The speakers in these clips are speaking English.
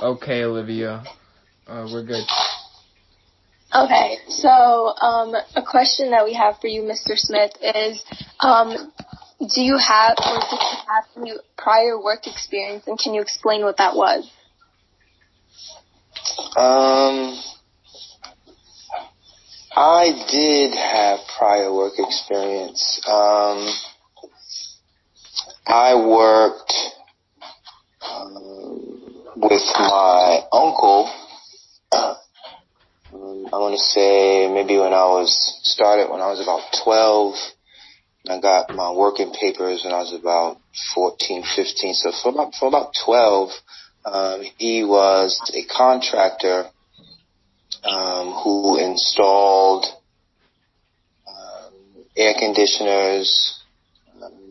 Okay, Olivia. We're good. Okay, so a question that we have for you, Mr. Smith, is do you have any prior work experience, and can you explain what that was? I did have prior work experience. I worked with my uncle. I want to say maybe when I was about 12. I got my working papers when I was about 14, 15. So for about 12, he was a contractor who installed air conditioners.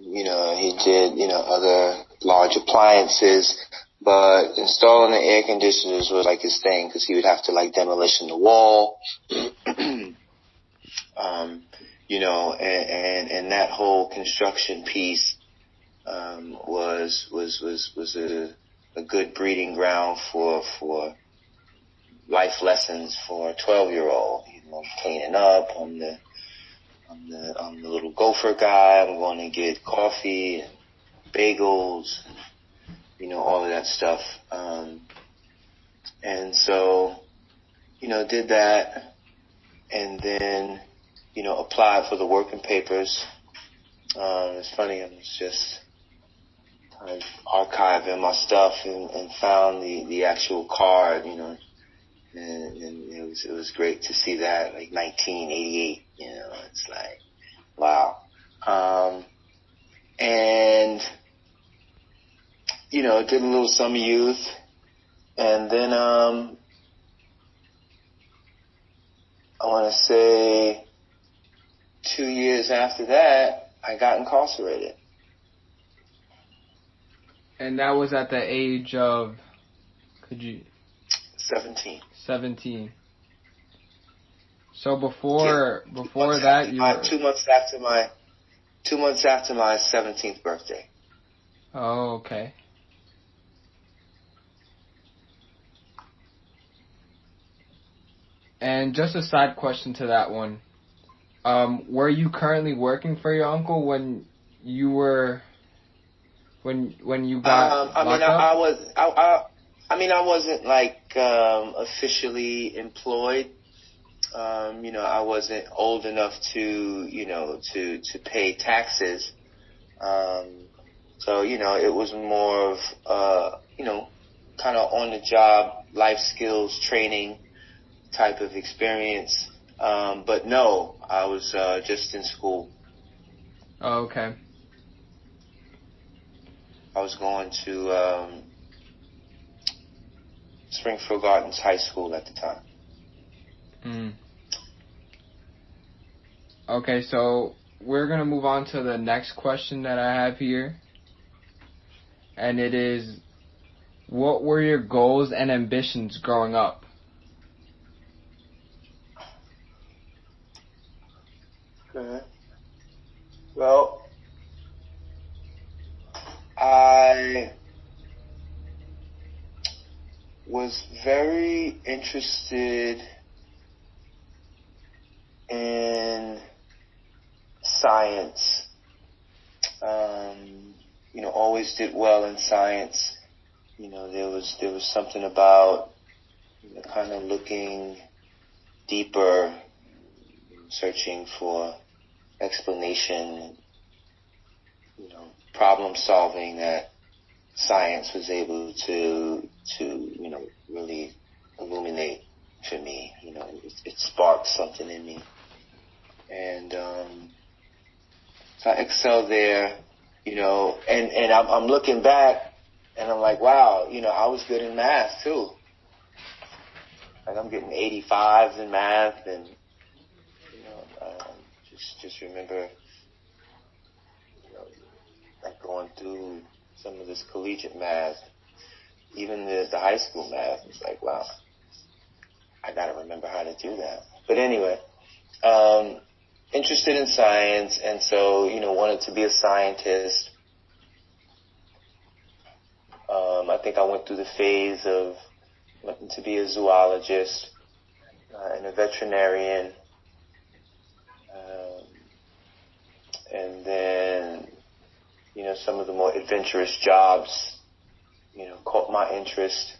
He did, other large appliances. But installing the air conditioners was like his thing because he would have to like demolition the wall, and that whole construction piece was a good breeding ground for life lessons for a 12-year-old. Cleaning up. I'm the little gopher guy. I'm going to get coffee and bagels. All of that stuff. And so, did that and then, applied for the working papers. It's funny, I was just kind of archiving my stuff and found the actual card, and it was great to see that, like 1988, it's like, wow. And did a little summer youth, and then I want to say 2 years after that, I got incarcerated. And that was at the age of, 17. 17. So before that, you were 2 months after my 17th birthday. Oh, okay. And just a side question to that one. Were you currently working for your uncle when you got locked up? I wasn't like officially employed. I wasn't old enough to pay taxes. So it was more of kind of on the job life skills training type of experience. But no, I was just in school. Oh, okay. I was going to Springfield Gardens High School at the time. Okay, so we're going to move on to the next question that I have here. And it is, what were your goals and ambitions growing up? Okay. Well, I was very interested in science. Always did well in science. There was something about kind of looking deeper, searching for explanation, problem solving that science was able to really illuminate for me. It sparked something in me. And so I excelled there, and I'm looking back and I'm like, wow, I was good in math too. Like I'm getting 85s in math, and just remember, like going through some of this collegiate math, even the high school math. It's like, wow, I gotta remember how to do that. But anyway, interested in science, and so wanted to be a scientist. I think I went through the phase of wanting to be a zoologist and a veterinarian. And then, some of the more adventurous jobs, caught my interest.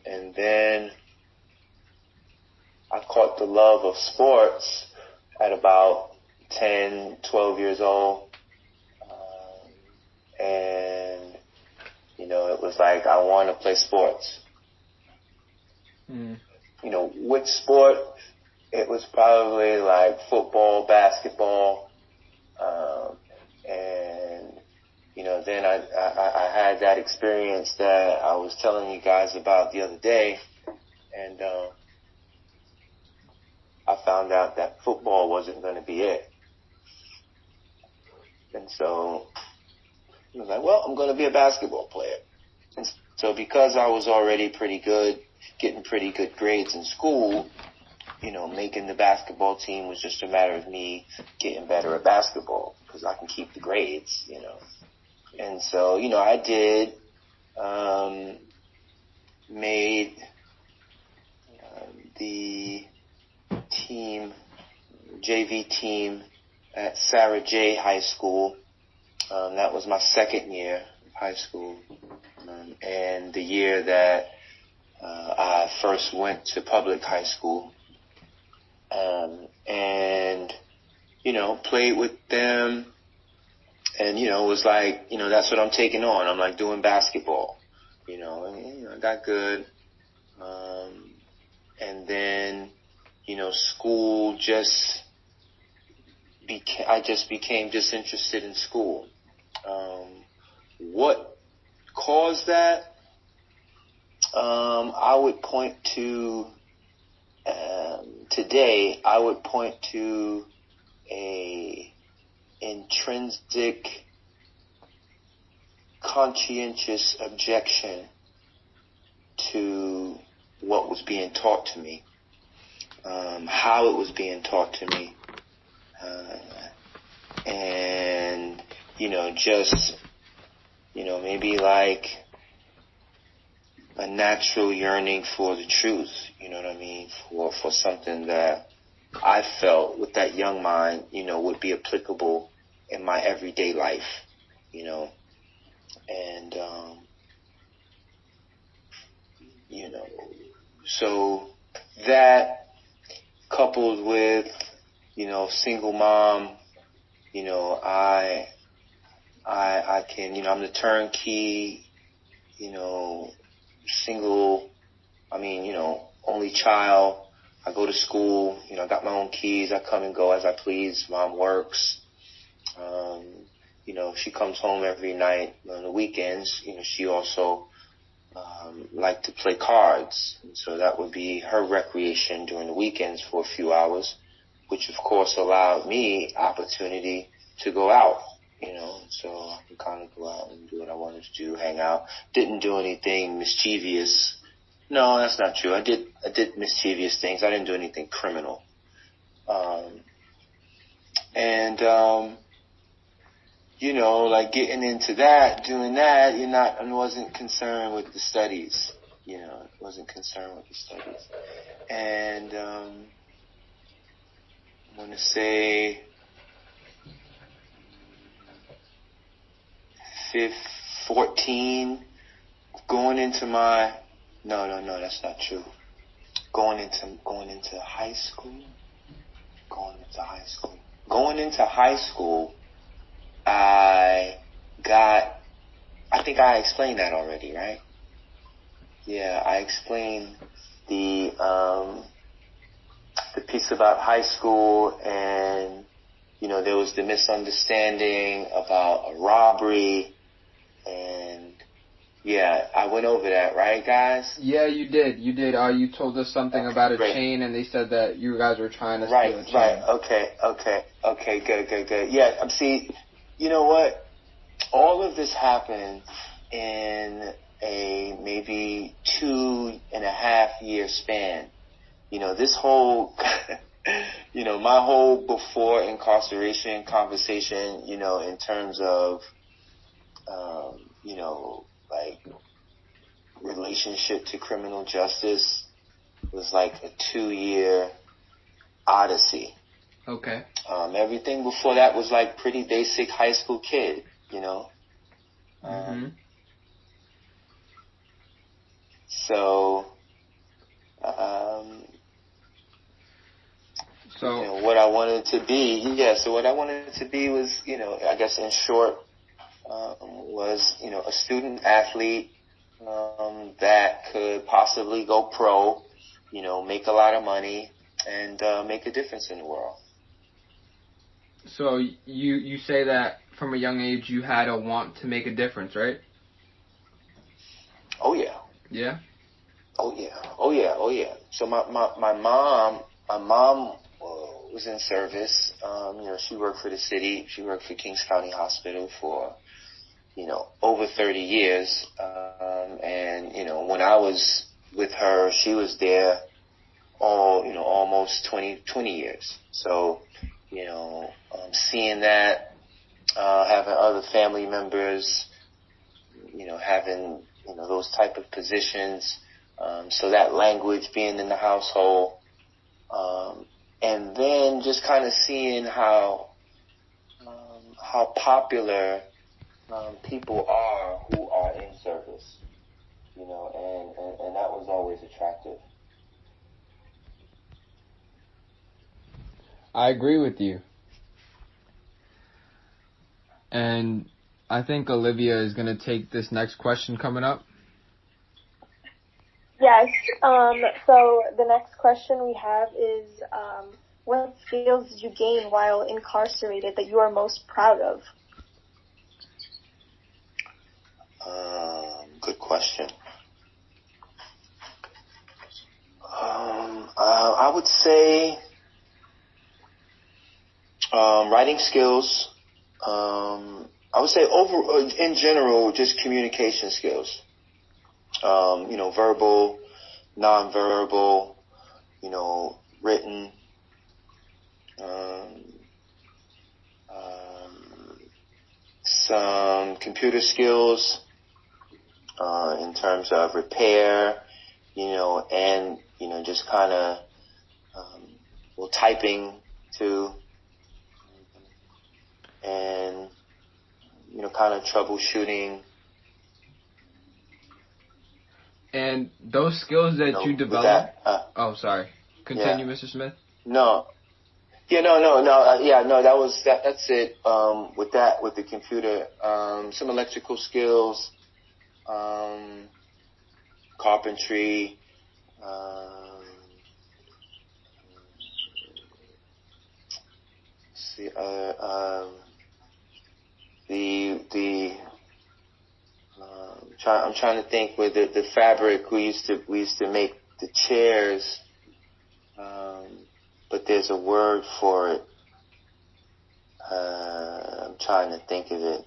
And then I caught the love of sports at about 10, 12 years old. And, it was like, I want to play sports. Which sport? It was probably like football, basketball. And, then I had that experience that I was telling you guys about the other day. And I found out that football wasn't going to be it. And so I was like, well, I'm going to be a basketball player. And so because I was already pretty good, getting pretty good grades in school, making the basketball team was just a matter of me getting better at basketball because I can keep the grades, And so, I did, made the team, JV team at Sarah J. High School. That was my second year of high school. And the year that I first went to public high school. And, played with them. And, it was like, that's what I'm taking on. I'm like doing basketball, and, I got good. And then, school I just became disinterested in school. What caused that? I would point to, today, I would point to a intrinsic, conscientious objection to what was being taught to me, how it was being taught to me, and, maybe like a natural yearning for the truth, for something that I felt with that young mind, would be applicable in my everyday life, and, so that coupled with, single mom, I can, I'm the turnkey, single, only child. I go to school, I got my own keys. I come and go as I please. Mom works. She comes home every night on the weekends. She also liked to play cards. And so that would be her recreation during the weekends for a few hours, which of course allowed me opportunity to go out, so I could kind of go out and do what I wanted to do, hang out. Didn't do anything mischievous. No, that's not true. I did mischievous things. I didn't do anything criminal. Like getting into that, doing that, I wasn't concerned with the studies, wasn't concerned with the studies. And, I want to say 14, going into my, no, that's not true. Going into high school, I think I explained that already, right? Yeah, I explained the piece about high school, and, there was the misunderstanding about a robbery, and yeah, I went over that, right, guys? Yeah, you did. You told us something about a chain, and they said that you guys were trying to steal a chain. Right. Okay. Good. Yeah. See, you know what? All of this happened in a maybe 2.5 year span. This whole, my whole before incarceration conversation, in terms of, like relationships relationship to criminal justice was like a 2-year odyssey. Okay. Everything before that was like pretty basic high school kid, you know. So, so you know, what I wanted to be, so what I wanted to be was, you know, I guess in short, was, you know, a student athlete that could possibly go pro, you know, make a lot of money and make a difference in the world. So you say that from a young age you had a want to make a difference, right? Oh yeah. Yeah. Oh yeah. Oh yeah. Oh yeah. So my mom was in service. You know, she worked for the city. She worked for Kings County Hospital for, you know, over 30 years. And, you know, when I was with her, she was there almost 20 years. So, you know, seeing that, having other family members, you know, having, you know, those type of positions, so that language being in the household, and then just kind of seeing how popular people are who are in service, you know, and that was always attractive. I agree with you. And I think Olivia is going to take this next question coming up. Yes. So the next question we have is, what skills did you gain while incarcerated that you are most proud of? Good question. I would say writing skills. I would say in general, just communication skills. You know, verbal, nonverbal, you know, written. Some computer skills in terms of repair, you know, and, you know, just kind of typing too, and, you know, kind of troubleshooting. And those skills that you developed. Sorry. Continue, Mr. Smith. No. Yeah, no. That's it. With the computer, some electrical skills, carpentry, I'm trying to think with the fabric we used to make the chairs, but there's a word for it. I'm trying to think of it.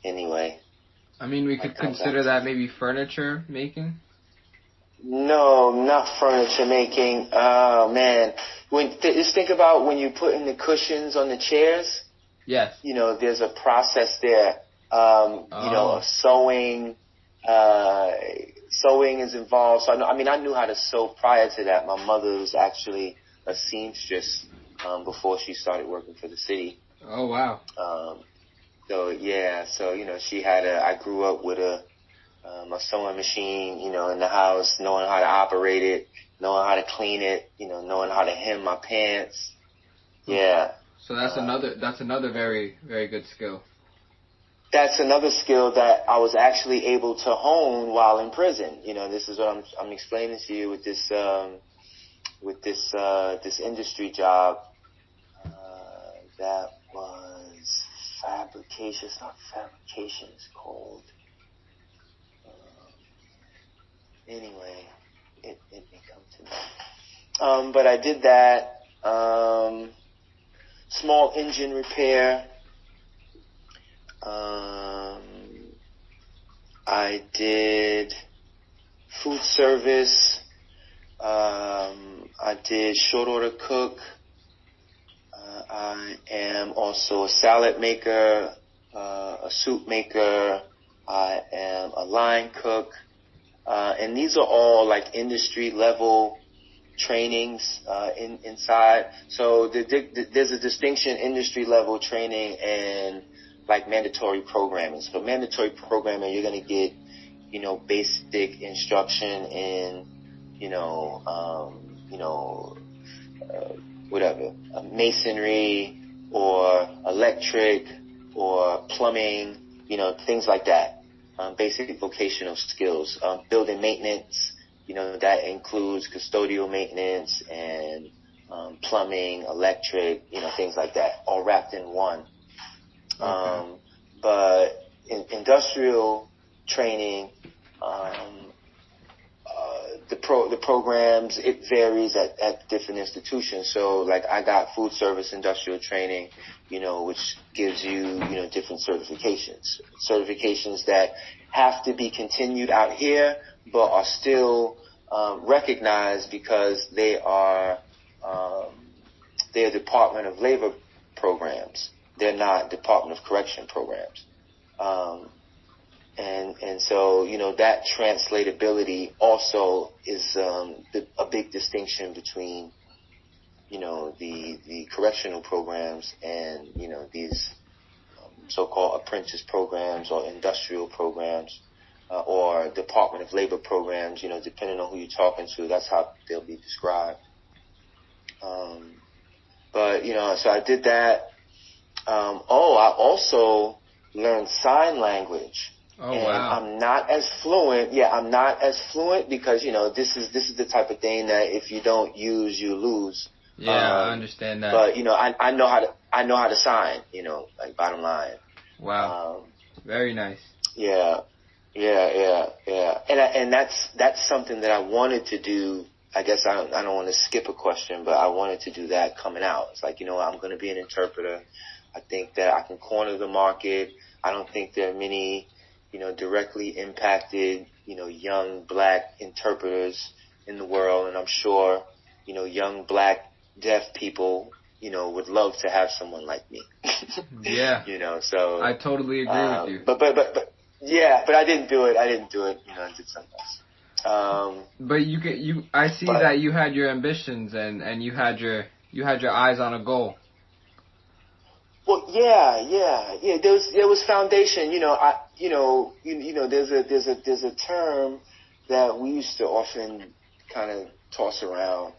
Anyway. I mean, we could consider that maybe furniture making? No, not furniture making. Oh, man. Just think about when you put in the cushions on the chairs. Yes. You know, there's a process there. You know, sewing. Sewing is involved. So, I knew how to sew prior to that. My mother was actually a seamstress before she started working for the city. Oh, wow. So, you know, I grew up with a sewing machine, you know, in the house, knowing how to operate it, knowing how to clean it, you know, knowing how to hem my pants. Yeah. So that's another very, very good skill. That's another skill that I was actually able to hone while in prison. You know, this is what I'm explaining to you with this industry job. That was fabrication. It's not fabrication. It's called. Anyway, it may come to me. But I did that. Small engine repair. I did food service. I did short order cook. I am also a salad maker, a soup maker. I am a line cook. And these are all like industry level trainings inside. So there's a distinction: industry level training and like mandatory programming. So mandatory programming, you're going to get, basic instruction in, whatever, masonry or electric or plumbing, things like that. Basic vocational skills. Building maintenance, that includes custodial maintenance and plumbing, electric, things like that, all wrapped in one. Okay. But in industrial training, the programs, it varies at different institutions. So like I got food service industrial training, which gives you, different certifications that have to be continued out here, but are still recognized because they are they're Department of Labor programs. They're not Department of Correction programs. And so, that translatability also is a big distinction between, the correctional programs and, these so-called apprentice programs or industrial programs or Department of Labor programs, depending on who you're talking to, that's how they'll be described. But, so I did that. I also learned sign language. Oh, and wow. I'm not as fluent. Yeah, I'm not as fluent because, this is the type of thing that if you don't use, you lose. Yeah, I understand that. But, I know how to sign, like bottom line. Wow. Very nice. Yeah. And that's something that I wanted to do. I guess I don't want to skip a question, but I wanted to do that coming out. It's like, I'm going to be an interpreter. I think that I can corner the market. I don't think there are many, directly impacted, young black interpreters in the world. And I'm sure, young black deaf people, would love to have someone like me. Yeah. So I totally agree with you. But I didn't do it. I did something else. But I see that you had your ambitions and you had your eyes on a goal. Well, yeah. There was foundation. There's a term that we used to often kind of toss around,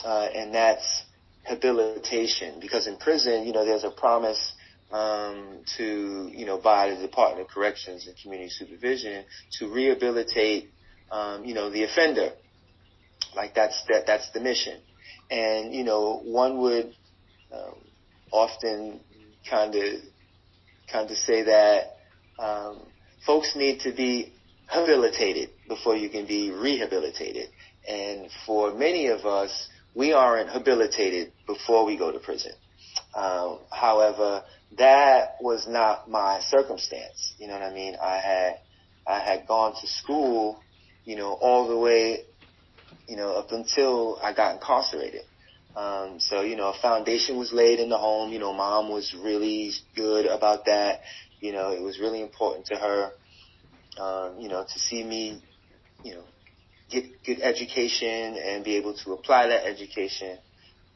and that's habilitation. Because in prison, there's a promise to by the Department of Corrections and Community Supervision to rehabilitate, the offender. Like that's the mission, and one would often kind of say that folks need to be habilitated before you can be rehabilitated. And for many of us, we aren't habilitated before we go to prison. However, that was not my circumstance. You know what I mean? I had gone to school, all the way, up until I got incarcerated. So, a foundation was laid in the home. Mom was really good about that. It was really important to her, to see me, get good education and be able to apply that education,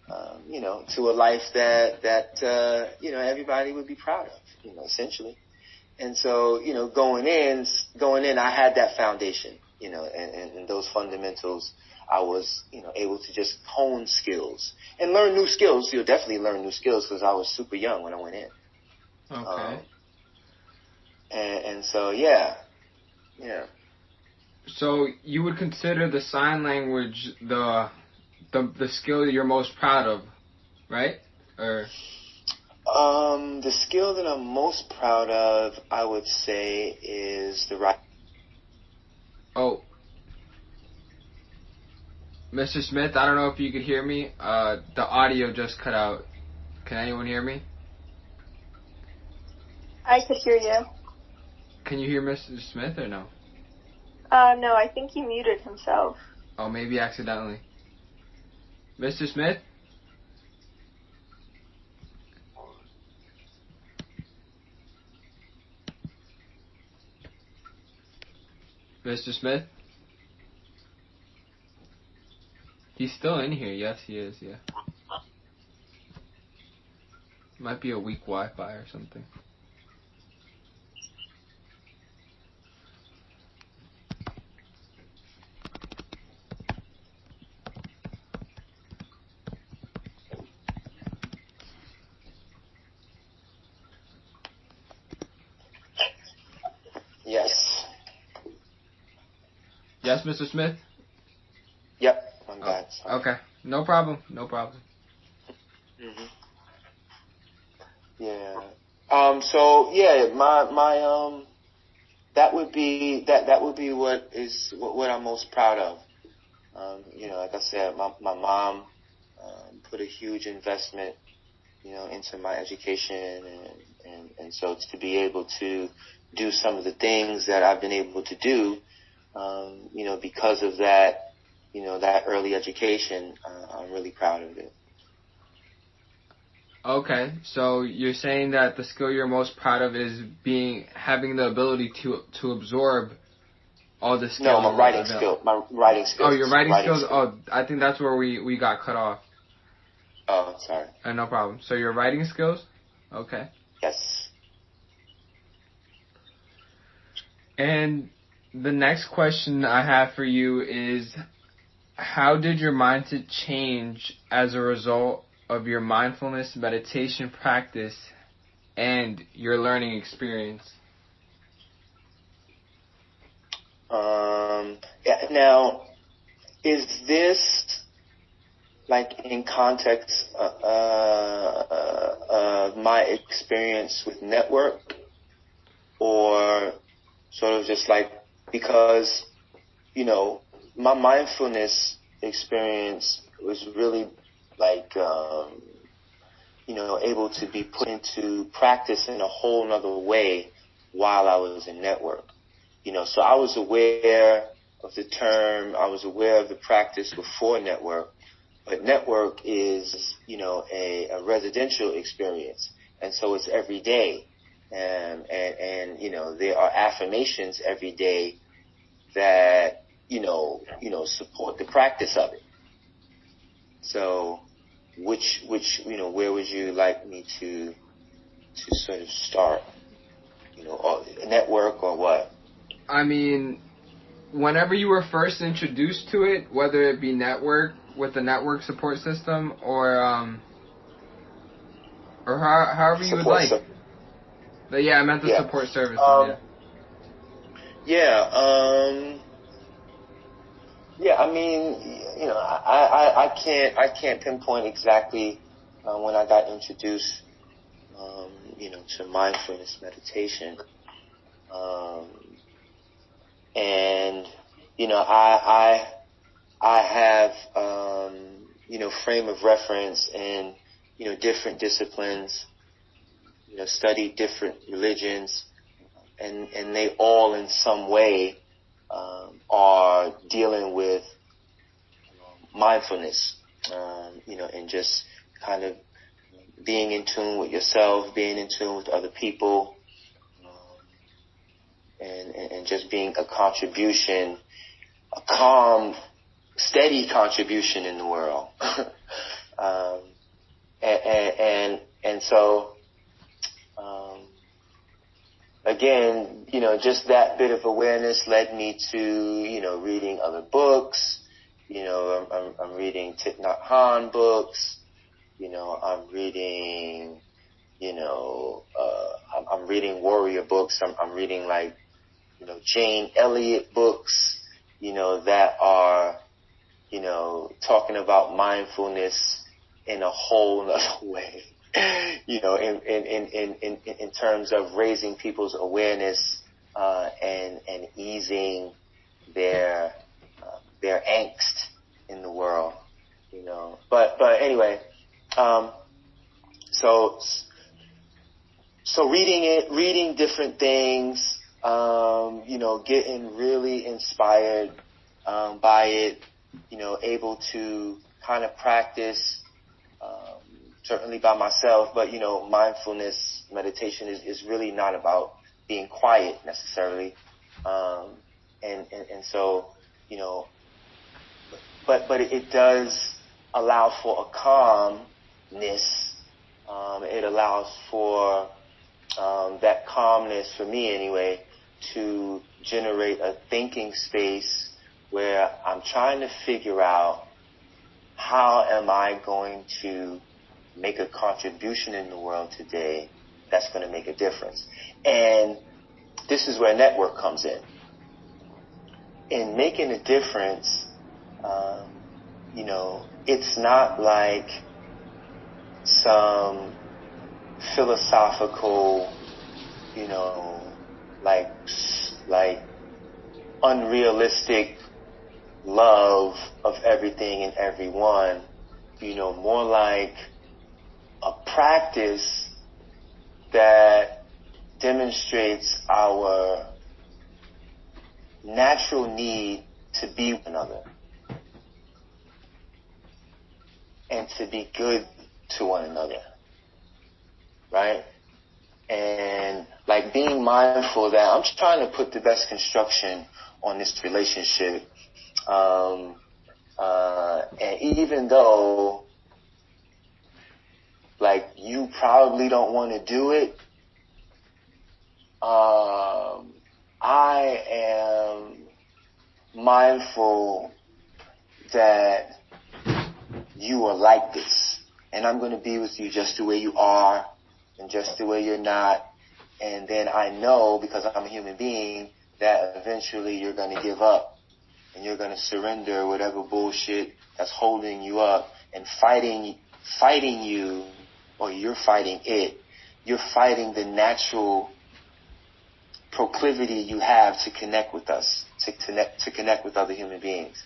to a life that everybody would be proud of, essentially. And so, going in, I had that foundation, and those fundamentals. I was, able to just hone skills and learn new skills. You'll definitely learn new skills because I was super young when I went in. Okay. And so, yeah. So you would consider the sign language the skill you're most proud of, right? Or the skill that I'm most proud of, I would say, is the right. Oh. Mr. Smith, I don't know if you could hear me. The audio just cut out. Can anyone hear me? I could hear you. Can you hear Mr. Smith or no? No, I think he muted himself. Oh, maybe accidentally. Mr. Smith? Mr. Smith? He's still in here. Yes, he is. Yeah. Might be a weak Wi-Fi or something. Yes. Yes, Mr. Smith? Yep, I'm back. Sorry. Okay. No problem. No problem. Mm-hmm. Yeah. So yeah, my that would be what I'm most proud of. Like I said, my mom put a huge investment, into my education, and so to be able to do some of the things that I've been able to do, because of that, that early education, I'm really proud of it. Okay, so you're saying that the skill you're most proud of is having the ability to absorb all the skills. No, my writing skill. My writing skills. Oh, your writing skills? Oh, I think that's where we got cut off. Oh, sorry. No problem. So your writing skills? Okay. Yes. And the next question I have for you is, how did your mindset change as a result of your mindfulness meditation practice and your learning experience? Yeah, now, is this like in context of my experience with network, or sort of just like, because, my mindfulness experience was really like, able to be put into practice in a whole nother way while I was in network. So I was aware of the term, I was aware of the practice before network, but network is, a residential experience. And so it's every day. And there are affirmations every day that, support the practice of it. So which, where would you like me to sort of start? Or network or what? I mean, whenever you were first introduced to it, whether it be network with the network support system or however you would like. But yeah, I meant the support services. I mean, I can't pinpoint exactly when I got introduced, to mindfulness meditation. And I have frame of reference in different disciplines, studied different religions, and they all in some way are dealing with mindfulness, and just kind of being in tune with yourself, being in tune with other people, and just being a contribution, a calm, steady contribution in the world. And so, again, just that bit of awareness led me to, reading other books. I'm reading Thich Nhat Hanh books. I'm reading, I'm reading warrior books. I'm reading like, Jane Elliott books, that are, talking about mindfulness in a whole other way, in terms of raising people's awareness, and easing their angst in the world, But anyway, so reading different things, getting really inspired by it, able to kind of practice, certainly by myself, but, mindfulness meditation is really not about being quiet necessarily. And so, but it does allow for a calmness. It allows for that calmness, for me anyway, to generate a thinking space where I'm trying to figure out how am I going to make a contribution in the world today that's going to make a difference. And this is where network comes in. In making a difference, it's not like some philosophical, like unrealistic love of everything and everyone, more like a practice that demonstrates our natural need to be one another and to be good to one another, right? And like being mindful that I'm just trying to put the best construction on this relationship, and even though like you probably don't want to do it, I am mindful that you are like this, and I'm going to be with you just the way you are and just the way you're not. And then I know, because I'm a human being, that eventually you're going to give up and you're going to surrender whatever bullshit that's holding you up and fighting you, or you're fighting it. You're fighting the natural proclivity you have to connect with us, to connect with other human beings.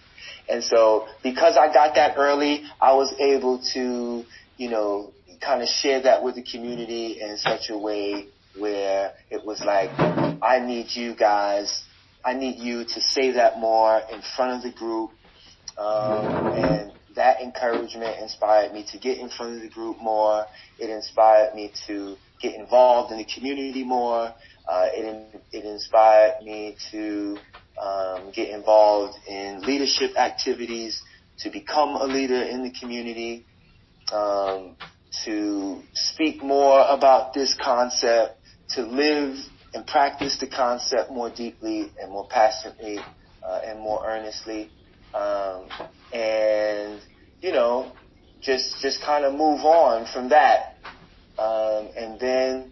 And so because I got that early, I was able to, kind of share that with the community in such a way where it was like, I need you guys, I need you to say that more in front of the group. And that encouragement inspired me to get in front of the group more. It inspired me to get involved in the community more. It inspired me to get involved in leadership activities, to become a leader in the community, to speak more about this concept, to live and practice the concept more deeply and more passionately and more earnestly, and just kind of move on from that. And then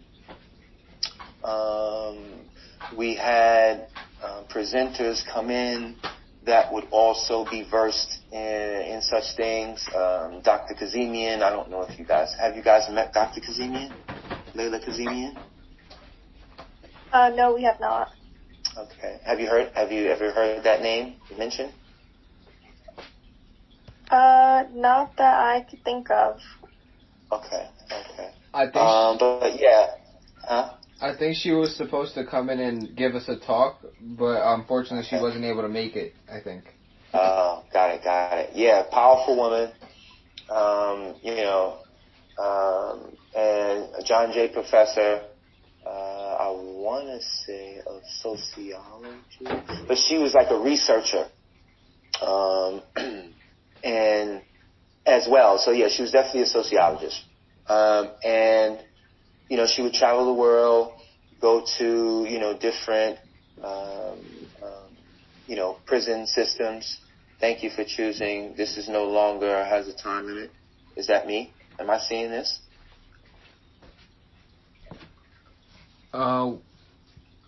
we had presenters come in that would also be versed in such things. Dr. Kazemian, I don't know if you guys met Dr. Kazemian? Layla Kazemian? No, we have not. Okay. Have you ever heard that name mentioned? Not that I could think of. Okay. I think but yeah. Huh? I think she was supposed to come in and give us a talk, but unfortunately she wasn't able to make it, I think. Oh, got it. Yeah, powerful woman. And a John Jay professor, I want to say of sociology, but she was like a researcher, and as well. So yeah, she was definitely a sociologist. And she would travel the world, go to, different, prison systems. Thank you for choosing. This is no longer has a time limit. Is that me? Am I seeing this? Hello?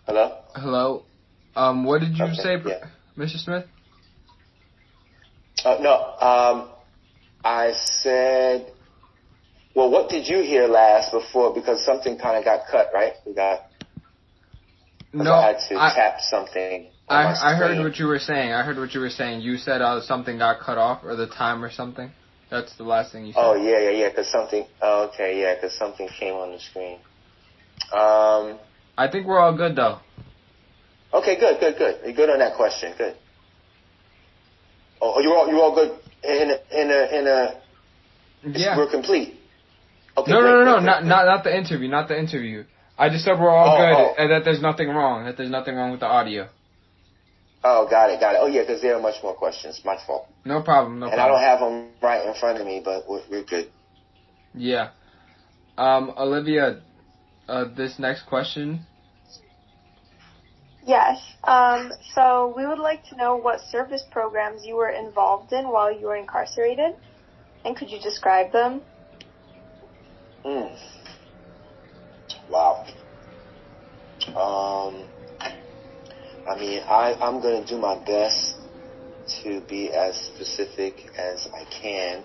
Hello? What did you Okay, say, yeah. Mr. Smith? No, I said, well, what did you hear last before? Because something kind of got cut, right? No, I had to tap something. I heard what you were saying. You said something got cut off, or the time or something. That's the last thing you said. Oh, yeah, because something, because something came on the screen. I think we're all good, though. Okay, good. You're good on that question. Good. Oh, you're all good Yeah. We're complete. Okay. No, great. not the interview. I just said we're all good, and that there's nothing wrong. That there's nothing wrong with the audio. Oh, got it. Oh, yeah, because there are much more questions. My fault. No problem. And I don't have them right in front of me, but we're good. Yeah. Olivia, this next question. Yes. So we would like to know what service programs you were involved in while you were incarcerated, and could you describe them? Wow. I mean, I'm going to do my best to be as specific as I can.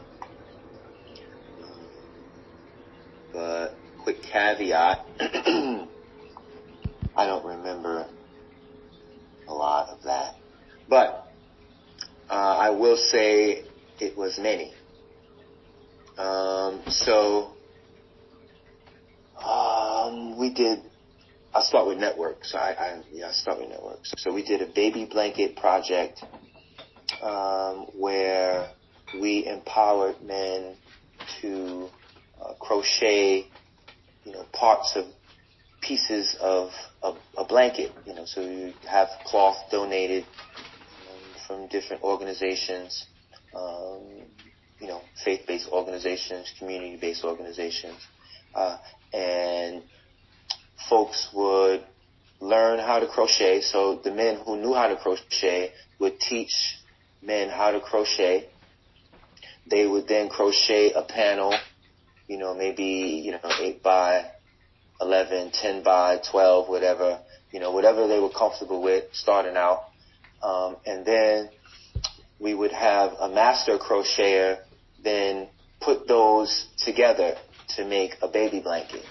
But quick caveat, I don't remember a lot of that. But I will say it was many. We did. I'll start with network. So I'll start with networks. So we did a baby blanket project where we empowered men to crochet, parts of pieces of a blanket. So you have cloth donated from different organizations, faith-based organizations, community-based organizations, and folks would learn how to crochet. So the men who knew how to crochet would teach men how to crochet. They would then crochet a panel, maybe, 8 by 11, 10 by 12, whatever they were comfortable with starting out. And then we would have a master crocheter then put those together to make a baby blanket.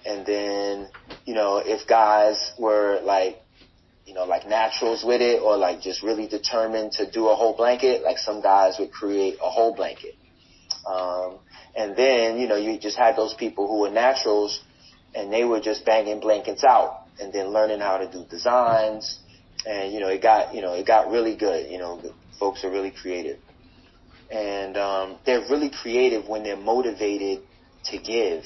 And then, if guys were like naturals with it, or like just really determined to do a whole blanket, like some guys would create a whole blanket. And then, you just had those people who were naturals and they were just banging blankets out and then learning how to do designs. And, it got really good. Folks are really creative. And they're really creative when they're motivated to give,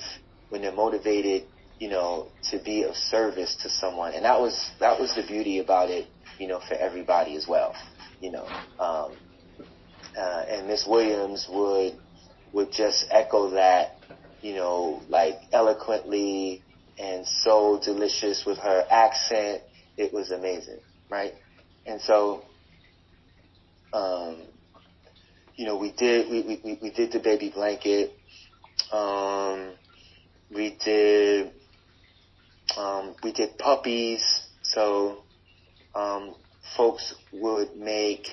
when they're motivated, to be of service to someone. And that was the beauty about it, for everybody as well, and Miss Williams would just echo that, like eloquently and so delicious with her accent. It was amazing, right? And so, we did the baby blanket. We did puppies. So, folks would make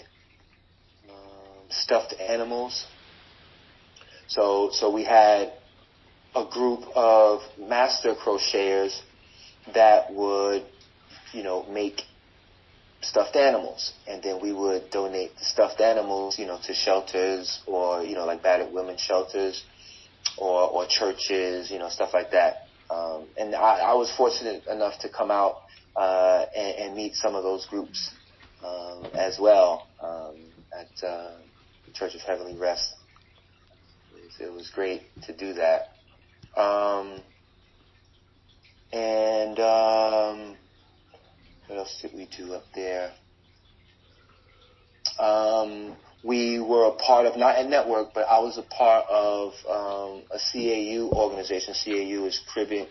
stuffed animals. So we had a group of master crocheters that would, make stuffed animals, and then we would donate the stuffed animals, to shelters or, like battered women's shelters or churches, stuff like that. And I was fortunate enough to come out and meet some of those groups as well at the Church of Heavenly Rest. It was great to do that. What else did we do up there? We were a part of, not a network, but I was a part of a CAU organization. CAU is Caribbean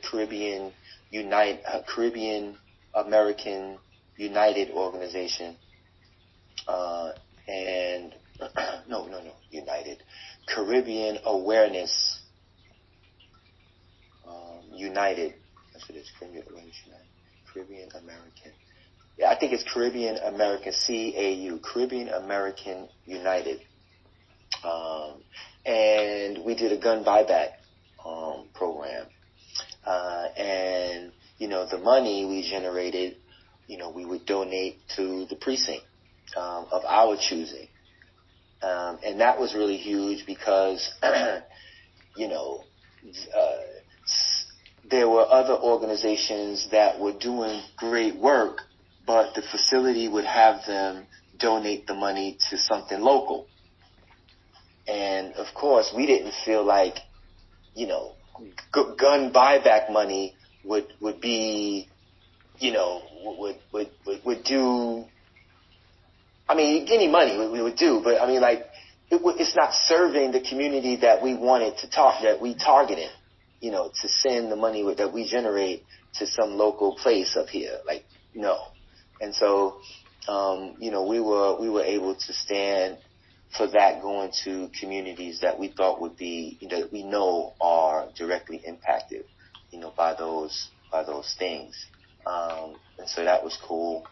American United Organization. United. Caribbean Awareness United. That's what it is, Caribbean Awareness United. Caribbean American. Yeah, I think it's Caribbean American, CAU, Caribbean American United. And we did a gun buyback program. And, the money we generated, we would donate to the precinct of our choosing. And that was really huge because, there were other organizations that were doing great work, but the facility would have them donate the money to something local. And of course, we didn't feel like, gun buyback money would be would do. I mean, any money we would do, but I mean, like, it's not serving the community that we wanted that we targeted, to send the money that we generate to some local place up here. Like, no. And so, we were able to stand for that, going to communities that we thought would be, that we know are directly impacted, by those things. And so that was cool.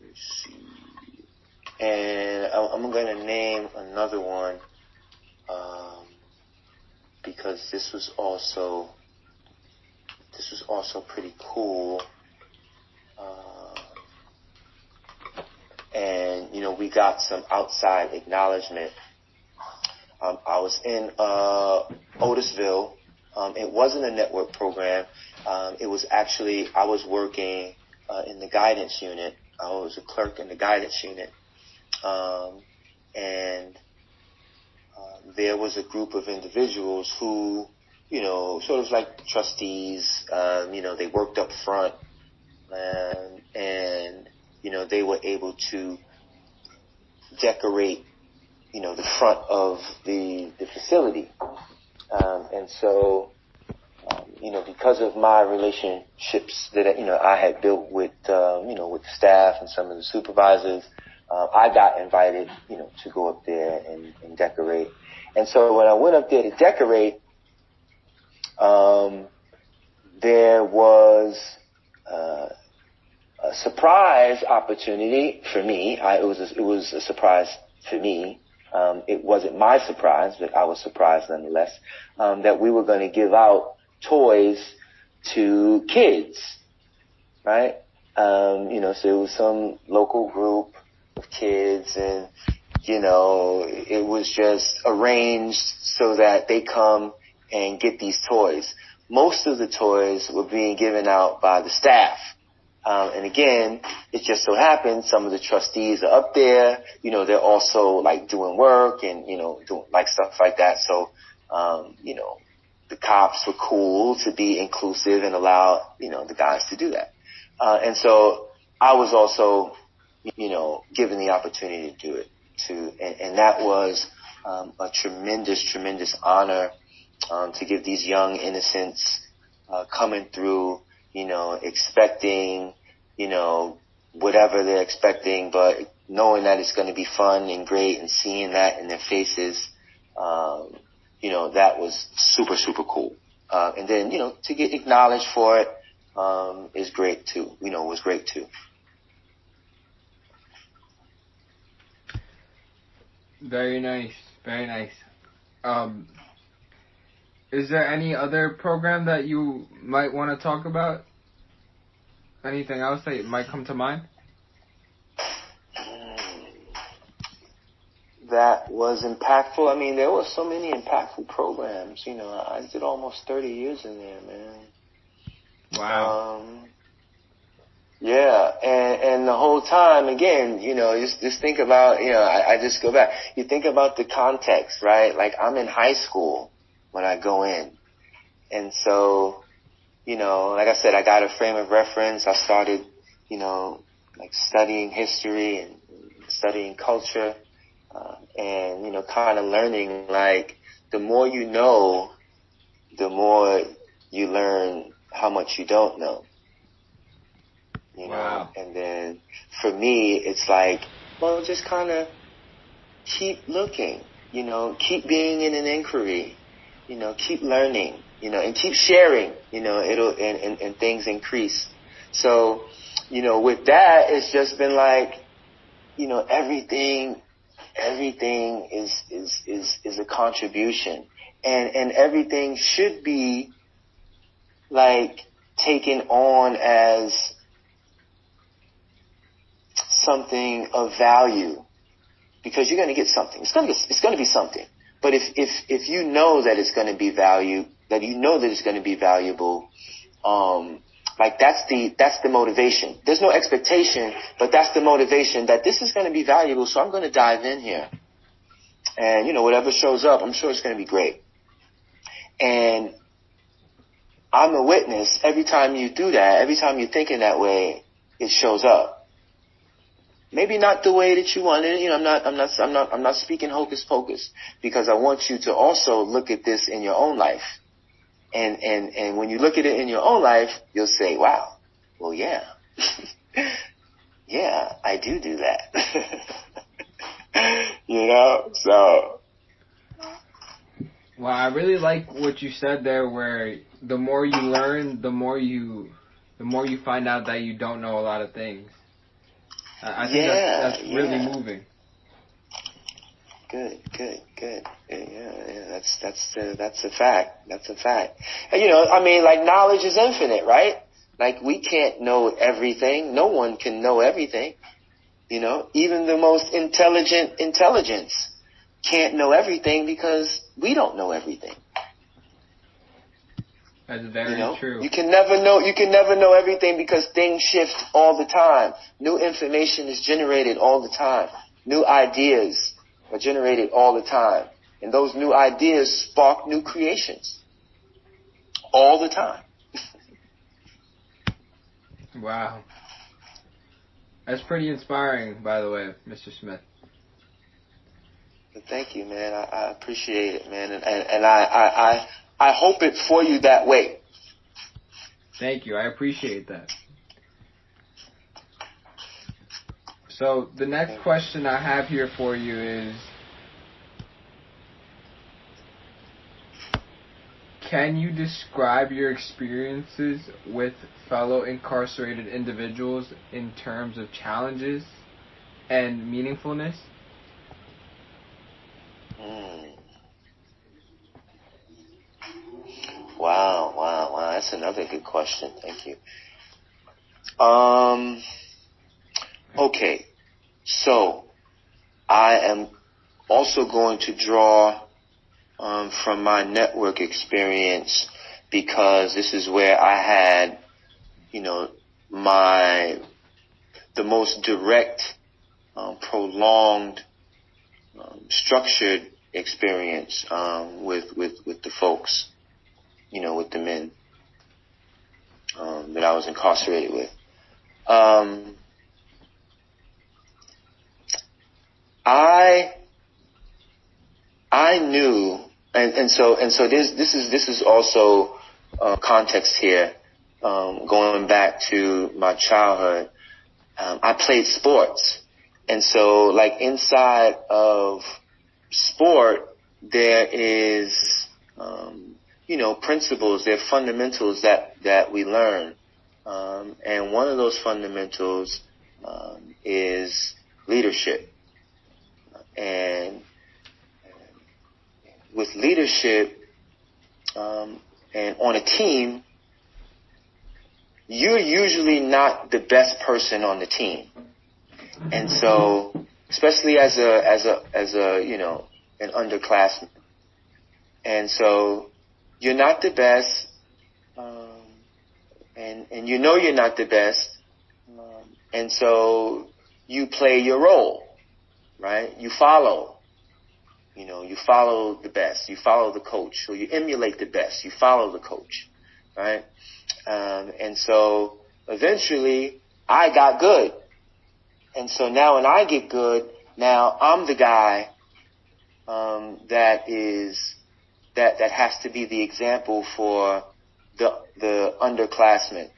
Let's see. And I'm going to name another one, because this was also pretty cool. And, we got some outside acknowledgement. I was in Otisville. It wasn't a network program. It was actually, I was working in the guidance unit. I was a clerk in the guidance unit. And there was a group of individuals who, sort of like trustees, they worked up front, and they were able to decorate, the front of the facility. And so, because of my relationships that, I had built with the staff and some of the supervisors, I got invited, to go up there and decorate. And so when I went up there to decorate, there was a surprise opportunity for me. It was a surprise for me. It wasn't my surprise, but I was surprised nonetheless, that we were going to give out toys to kids, right? So it was some local group of kids, and, it was just arranged so that they come and get these toys. Most of the toys were being given out by the staff. And again, it just so happens some of the trustees are up there, they're also like doing work and, doing like stuff like that. So, the cops were cool to be inclusive and allow, the guys to do that. And so I was also, given the opportunity to do it too. And that was, a tremendous honor, to give these young innocents, coming through, expecting, whatever they're expecting, but knowing that it's going to be fun and great and seeing that in their faces, that was super, super cool. And then, to get acknowledged for it, is great too, was great too. Very nice. Very nice. Is there any other program that you might want to talk about? Anything else that might come to mind? That was impactful. I mean, there were so many impactful programs. I did almost 30 years in there, man. Wow. Yeah, and the whole time, again, just think about, I just go back. You think about the context, right? Like, I'm in high school when I go in. And so, like I said, I got a frame of reference. I started, like studying history and studying culture, and, kind of learning, like, the more you know, the more you learn how much you don't know. Wow. And then for me, it's like, well, just kind of keep looking, keep being in an inquiry, keep learning, and keep sharing, it'll, and things increase. So, with that, it's just been like, everything is a contribution, and everything should be like taken on as something of value, because you're going to get something. It's going to be something. But if you know that it's going to be value, that it's going to be valuable, like that's the motivation. There's no expectation, but that's the motivation that this is going to be valuable. So I'm going to dive in here, and whatever shows up, I'm sure it's going to be great. And I'm a witness. Every time you do that, every time you're thinking that way, it shows up. Maybe not the way that you want it. You know, I'm not speaking hocus pocus, because I want you to also look at this in your own life. And when you look at it in your own life, you'll say, wow, well, yeah, yeah, I do that. You know, so. Well, I really like what you said there, where the more you learn, the more you find out that you don't know a lot of things. I think that's really moving. Good. Yeah, that's a fact. That's a fact. And, you know, I mean, like, knowledge is infinite, right? Like, we can't know everything. No one can know everything. You know, even the most intelligent intelligence can't know everything, because we don't know everything. That's very true. You can never know everything, because things shift all the time. New information is generated all the time. New ideas are generated all the time. And those new ideas spark new creations all the time. Wow. That's pretty inspiring, by the way, Mr. Smith. Thank you, man. I appreciate it, man. And I hope it for you that way. Thank you. I appreciate that. So the next question I have here for you is, can you describe your experiences with fellow incarcerated individuals in terms of challenges and meaningfulness? Wow. That's another good question. Thank you. Okay. So I am also going to draw from my network experience, because this is where I had, you know, the most direct, prolonged, structured experience with the folks, you know, with the men that I was incarcerated with. I knew, and so this is also context here. Going back to my childhood, I played sports, and so, like, inside of sport, there is, you know, principles, there are fundamentals that we learn, and one of those fundamentals is leadership. And with leadership, and on a team, you're usually not the best person on the team. And so, especially as a you know, an underclassman. And so, you're not the best, and you know you're not the best, and so you play your role, right? You follow. You know, you follow the best. You follow the coach, or you emulate the best. You follow the coach, right? And so eventually I got good. And so now when I get good, now I'm the guy that has to be the example for the underclassmen.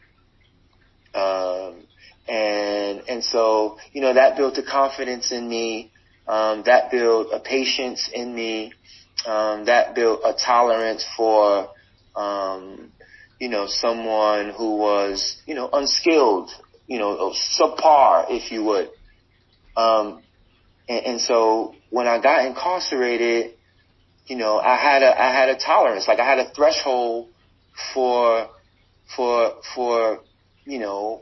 And so, you know, that built a confidence in me. That built a patience in me. That built a tolerance for, you know, someone who was, you know, unskilled, you know, subpar, if you would. And so when I got incarcerated, you know, I had a tolerance, like I had a threshold for, you know,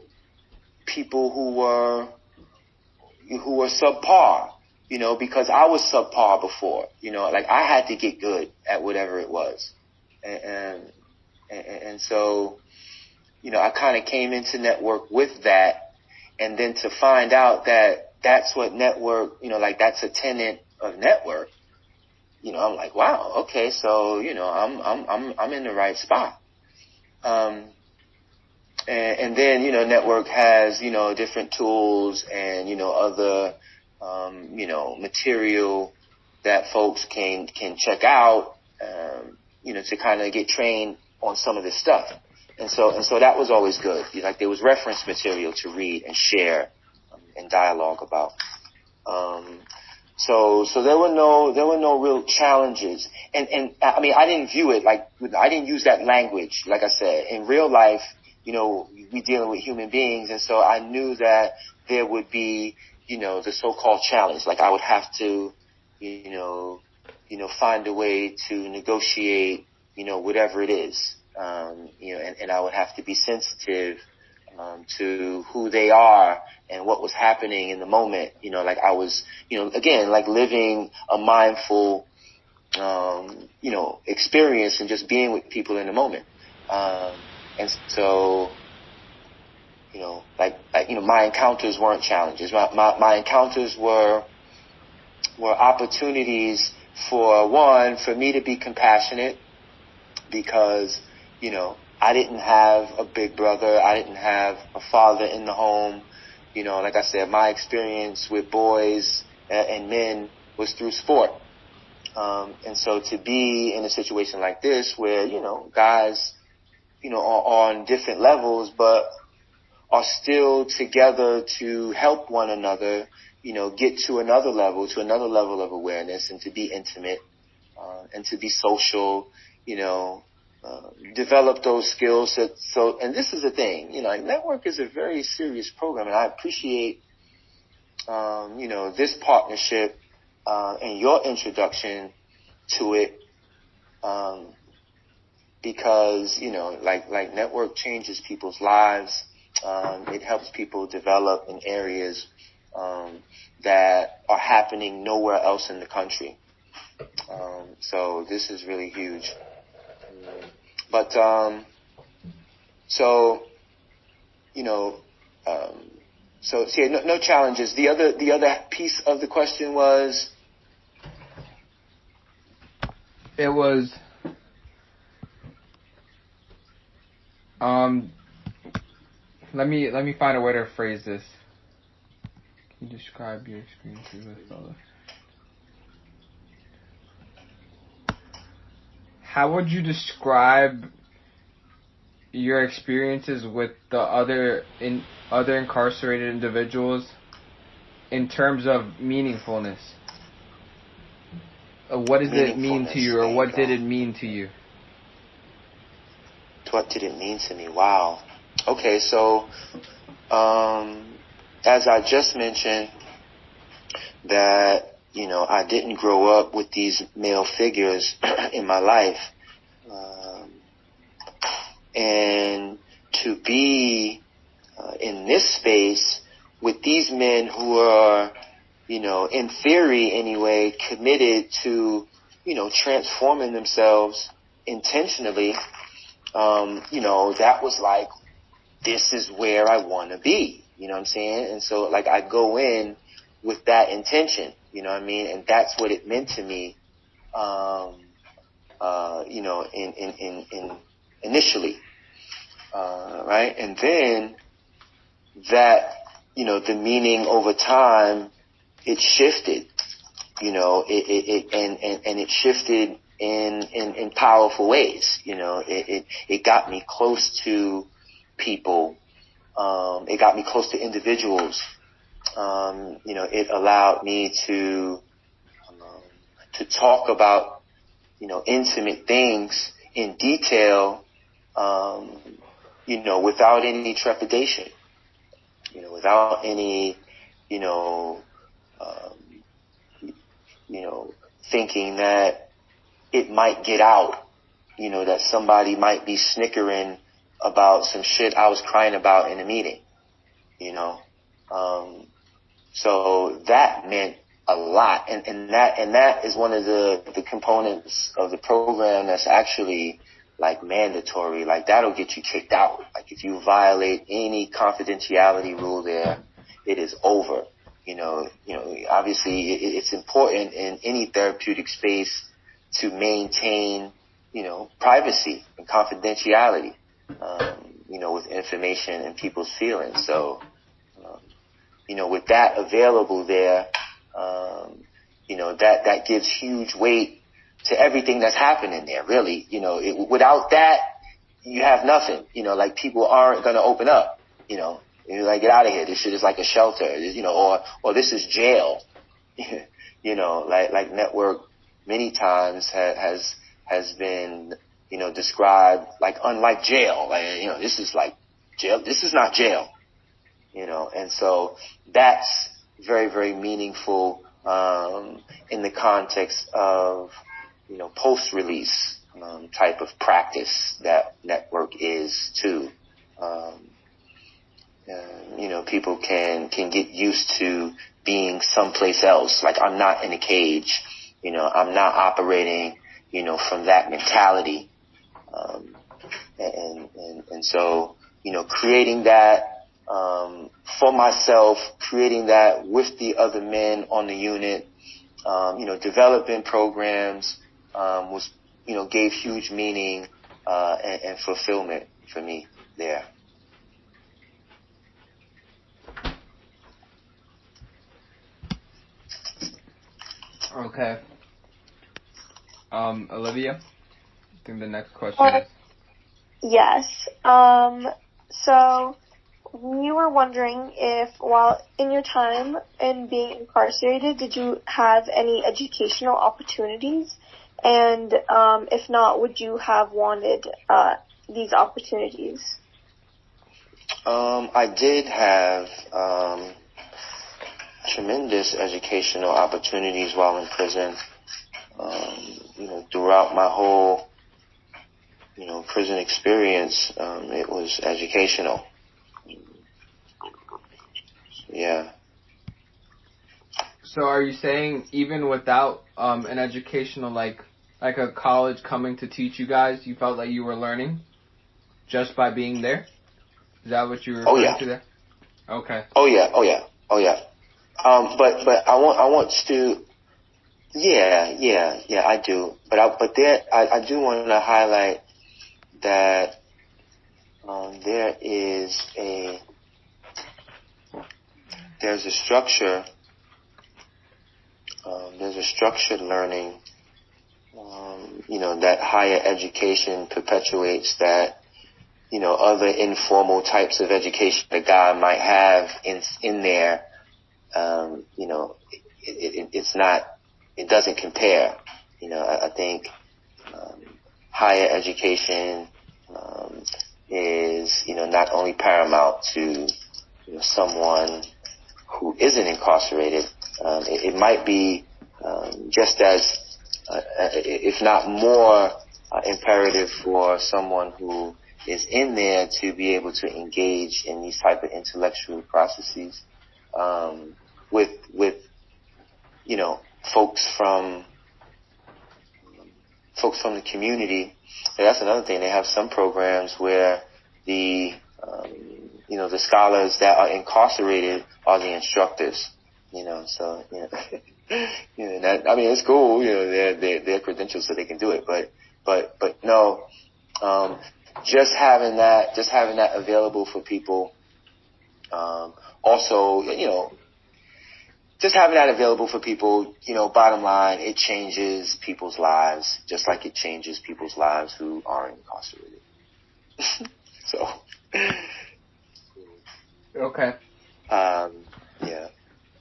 people who were subpar, you know, because I was subpar before, you know, like I had to get good at whatever it was. And so, you know, I kind of came into network with that, and then to find out that that's what network, you know, like that's a tenet of network, you know, I'm like, wow, okay, so, you know, I'm in the right spot. And then, network has, different tools and, other, material that folks can check out, to kind of get trained on some of this stuff. And so that was always good. Like there was reference material to read and share and dialogue about. So there were no real challenges. And I mean, I didn't view it like, I didn't use that language. Like I said, in real life, we dealing with human beings. And so I knew that there would be, the so-called challenge. Like I would have to, find a way to negotiate, whatever it is. And I would have to be sensitive, to who they are and what was happening in the moment. Like I was, again, like living a mindful, experience and just being with people in the moment. And so, my encounters weren't challenges. My encounters were opportunities for me to be compassionate because, I didn't have a big brother. I didn't have a father in the home. Like I said, my experience with boys and men was through sport. And so to be in a situation like this where, guys, are on different levels, but are still together to help one another, get to another level of awareness and to be intimate, and to be social, develop those skills. And this is the thing, network is a very serious program, and I appreciate, this partnership, and your introduction to it, because, like network changes people's lives. It helps people develop in areas, that are happening nowhere else in the country. So this is really huge. But, no challenges. The other piece of the question was? It was, let me find a way to phrase this. Can you describe your experiences with others? How would you describe your experiences with the other incarcerated individuals in terms of meaningfulness? What does it mean to you, or what did it mean to you? What did it mean to me? Wow. Okay, so as I just mentioned, that I didn't grow up with these male figures in my life, and to be in this space with these men who are, in theory anyway, committed to, transforming themselves intentionally, that was like, this is where I want to be, you know what I'm saying? And so like I go in with that intention, you know what I mean? And that's what it meant to me, in initially, right? And then that, the meaning over time, it shifted, it shifted in powerful ways. It got me close to people. It got me close to individuals. It allowed me to talk about, intimate things in detail, without any trepidation, without any, thinking that it might get out, that somebody might be snickering about some shit I was crying about in a meeting, so that meant a lot. And that is one of the components of the program that's actually like mandatory. Like that'll get you kicked out. Like if you violate any confidentiality rule there, it is over. Obviously it's important in any therapeutic space to maintain, privacy and confidentiality. with information and people's feelings. So, with that available there, that gives huge weight to everything that's happening there, really. Without that, you have nothing. Like, people aren't going to open up, You're like, get out of here. This shit is like a shelter, or this is jail. Like network many times has been, described like unlike jail. Like, this is like jail. This is not jail, and so that's very, very meaningful, in the context of, post-release, type of practice that network is too. People can get used to being someplace else. Like, I'm not in a cage, I'm not operating, from that mentality. And so, creating that, for myself, creating that with the other men on the unit, developing programs, was, gave huge meaning, and fulfillment for me there. Okay. Olivia, I think the next question is. Yes. So we were wondering if, while in your time in being incarcerated, did you have any educational opportunities? And if not, would you have wanted these opportunities? I did have tremendous educational opportunities while in prison. Throughout my whole, prison experience, it was educational. Yeah. So are you saying even without an educational, like a college coming to teach you guys, you felt like you were learning just by being there? Is that what you were referring to there? Okay. Oh yeah. But I want to. Yeah, I do. But I do want to highlight that there's a structure. There's a structured learning, that higher education perpetuates, that, other informal types of education a guy might have in there, it's not, it doesn't compare. I think higher education is, not only paramount to, someone who isn't incarcerated. It might be just as, if not more, imperative for someone who is in there to be able to engage in these type of intellectual processes, with folks from the community. And that's another thing. They have some programs where the scholars that are incarcerated are the instructors. So that, I mean, it's cool. Their credentials so they can do it. But no, just having that available for people. Also, just having that available for people, bottom line, it changes people's lives, just like it changes people's lives who are incarcerated. So. Okay. Yeah.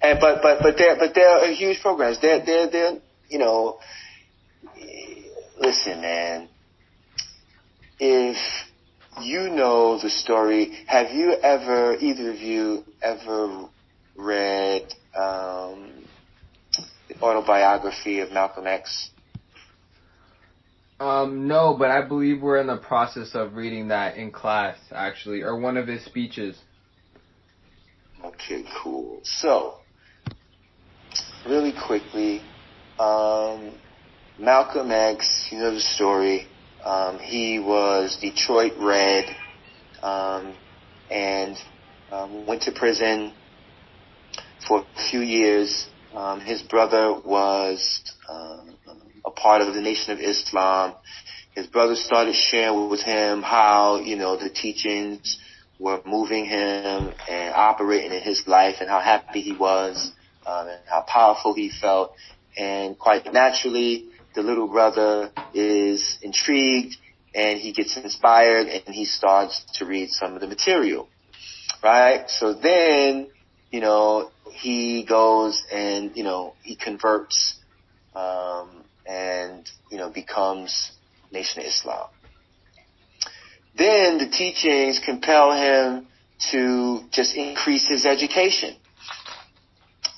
And but they're huge programs. They're listen, man. If you know the story, have you ever, either of you, ever read the autobiography of Malcolm X? No, but I believe we're in the process of reading that in class, actually, or one of his speeches. Okay, cool. So, really quickly, Malcolm X, you know the story. He was Detroit Red, and went to prison for a few years. His brother was a part of the Nation of Islam. his brother started sharing with him how, the teachings were moving him and operating in his life and how happy he was, and how powerful he felt. And quite naturally, the little brother is intrigued and he gets inspired and he starts to read some of the material, right? So then, he goes and, he converts, and, becomes Nation of Islam. Then the teachings compel him to just increase his education.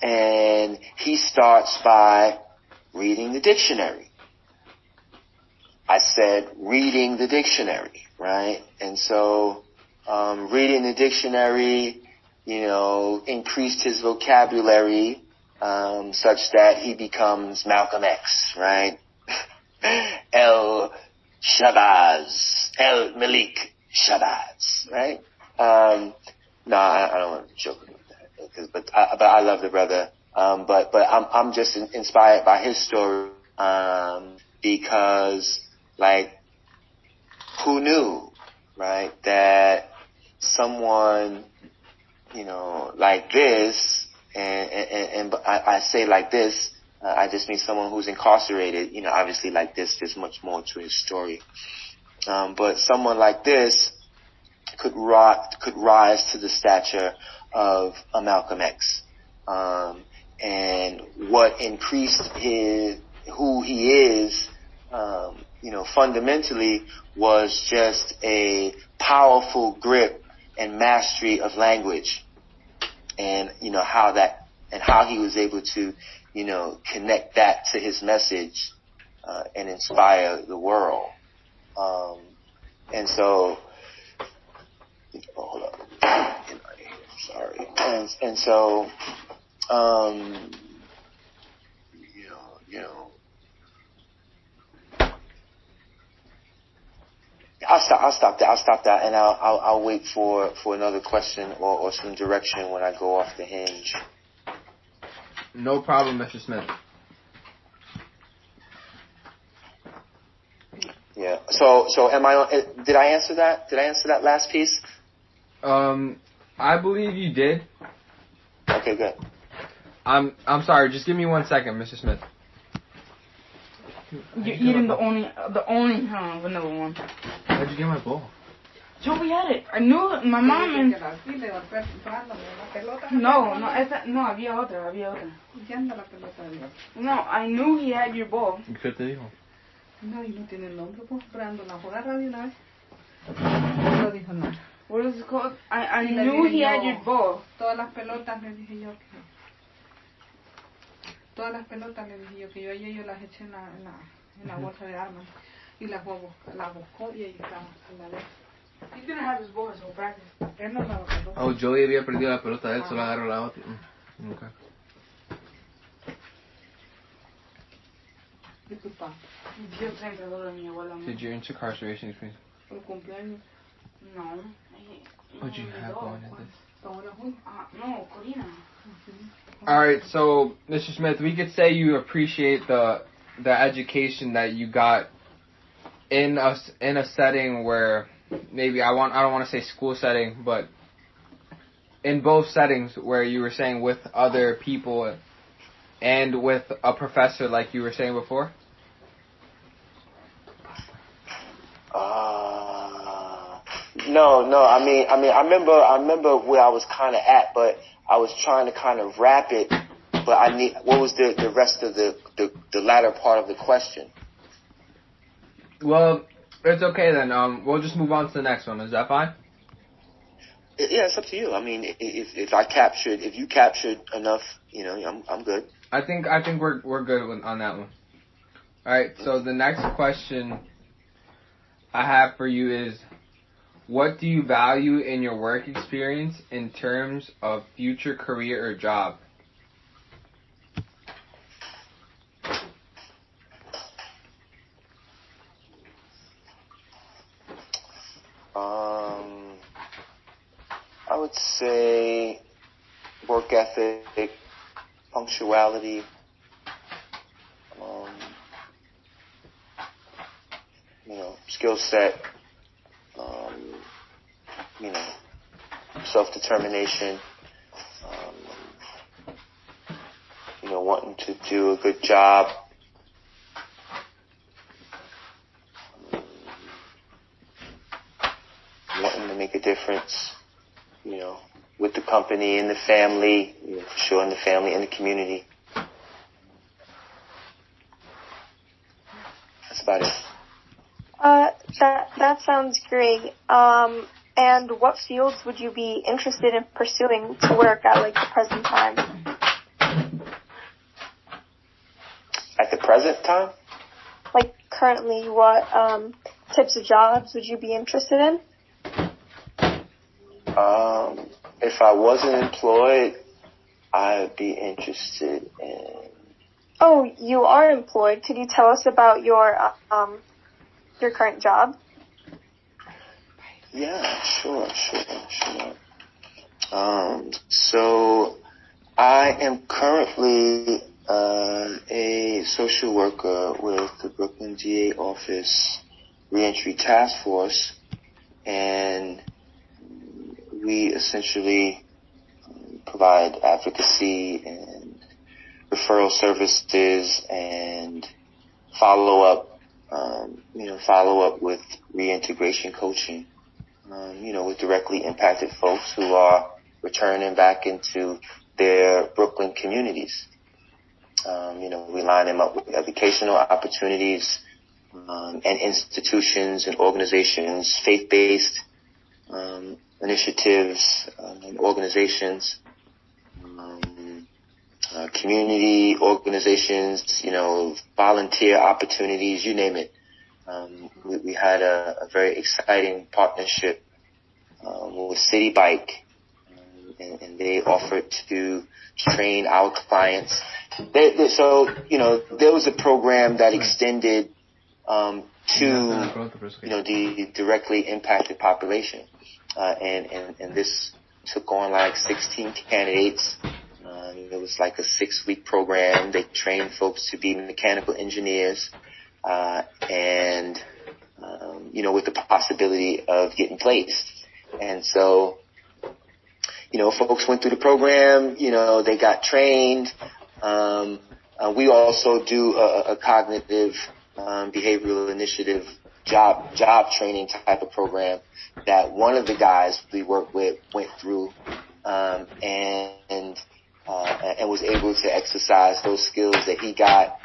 And he starts by reading the dictionary. I said reading the dictionary, right? And so reading the dictionary, increased his vocabulary such that he becomes Malcolm X, right? El Malik Shabazz, right? No, I don't want to joke about that, but I love the brother. But I'm just inspired by his story, because who knew, right, that someone, like this, and I say like this, I just mean someone who's incarcerated, obviously like this, there's much more to his story. But someone like this could rise to the stature of a Malcolm X. And what increased who he is, fundamentally was just a powerful grip and mastery of language. And, how he was able to, connect that to his message, and inspire the world. And so, hold up, sorry. And so, I'll stop that, and I'll wait for another question or some direction when I go off the hinge. No problem, Mr. Smith. Yeah. So am I on? Did I answer that? Did I answer that last piece? I believe you did. Okay, good. I'm sorry. Just give me 1 second, Mr. Smith. You're eating the only vanilla one. How'd you get my bowl? Joey had it. I knew it. My mom and... No, había otra. No, I knew he had your bowl. ¿Qué te dijo? No, y no tiene el nombre, pues, Brandon, la jugarra de una vez. No dijo nada. What is it called? I knew he had your bowl. Todas las pelotas le dije yo que... Todas las pelotas le dije yo que yo las eché en la bolsa de armas. Y las buscó y ahí estaban a la vez. He's gonna have his bowl as whole practice. Él no la pelota. Oh, Joey había perdido la pelota de él, solo agarró la otra. Okay. Disculpa. Yo siempre adoro a mi abuela. Did your incarceration experience? Por cumpleaños. No. Would you have one of this? No, Corina. Alright, so, Mr. Smith, we could say you appreciate the education that you got in a setting where maybe I don't want to say school setting, but in both settings where you were saying with other people and with a professor like you were saying before? No. I mean, I remember where I was kind of at, but I was trying to kind of wrap it. But what was the rest of the latter part of the question? Well, it's okay then. We'll just move on to the next one. Is that fine? Yeah, it's up to you. I mean, if you captured enough, I'm good. I think we're good on that one. All right. So the next question I have for you is, what do you value in your work experience in terms of future career or job? I would say work ethic, punctuality, skill set, self-determination, wanting to do a good job, wanting to make a difference, with the company and the family, for sure, in the family and the community. That's about it. That sounds great. And what fields would you be interested in pursuing to work at, like, the present time? At the present time? Like, currently, what types of jobs would you be interested in? If I wasn't employed, I'd be interested in... Oh, you are employed. Could you tell us about your current job? Yeah, sure. So I am currently a social worker with the Brooklyn DA Office Reentry Task Force, and we essentially provide advocacy and referral services and follow up with reintegration coaching, with directly impacted folks who are returning back into their Brooklyn communities. We line them up with educational opportunities and institutions and organizations, faith-based initiatives and organizations, community organizations, volunteer opportunities, you name it. We had a very exciting partnership with City Bike, and they offered to train our clients. So there was a program that extended to the directly impacted population, and this took on like 16 candidates. It was like a 6-week program. They trained folks to be mechanical engineers, and with the possibility of getting placed. And so, folks went through the program. They got trained. We also do a cognitive behavioral initiative job training type of program that one of the guys we work with went through, and was able to exercise those skills that he got,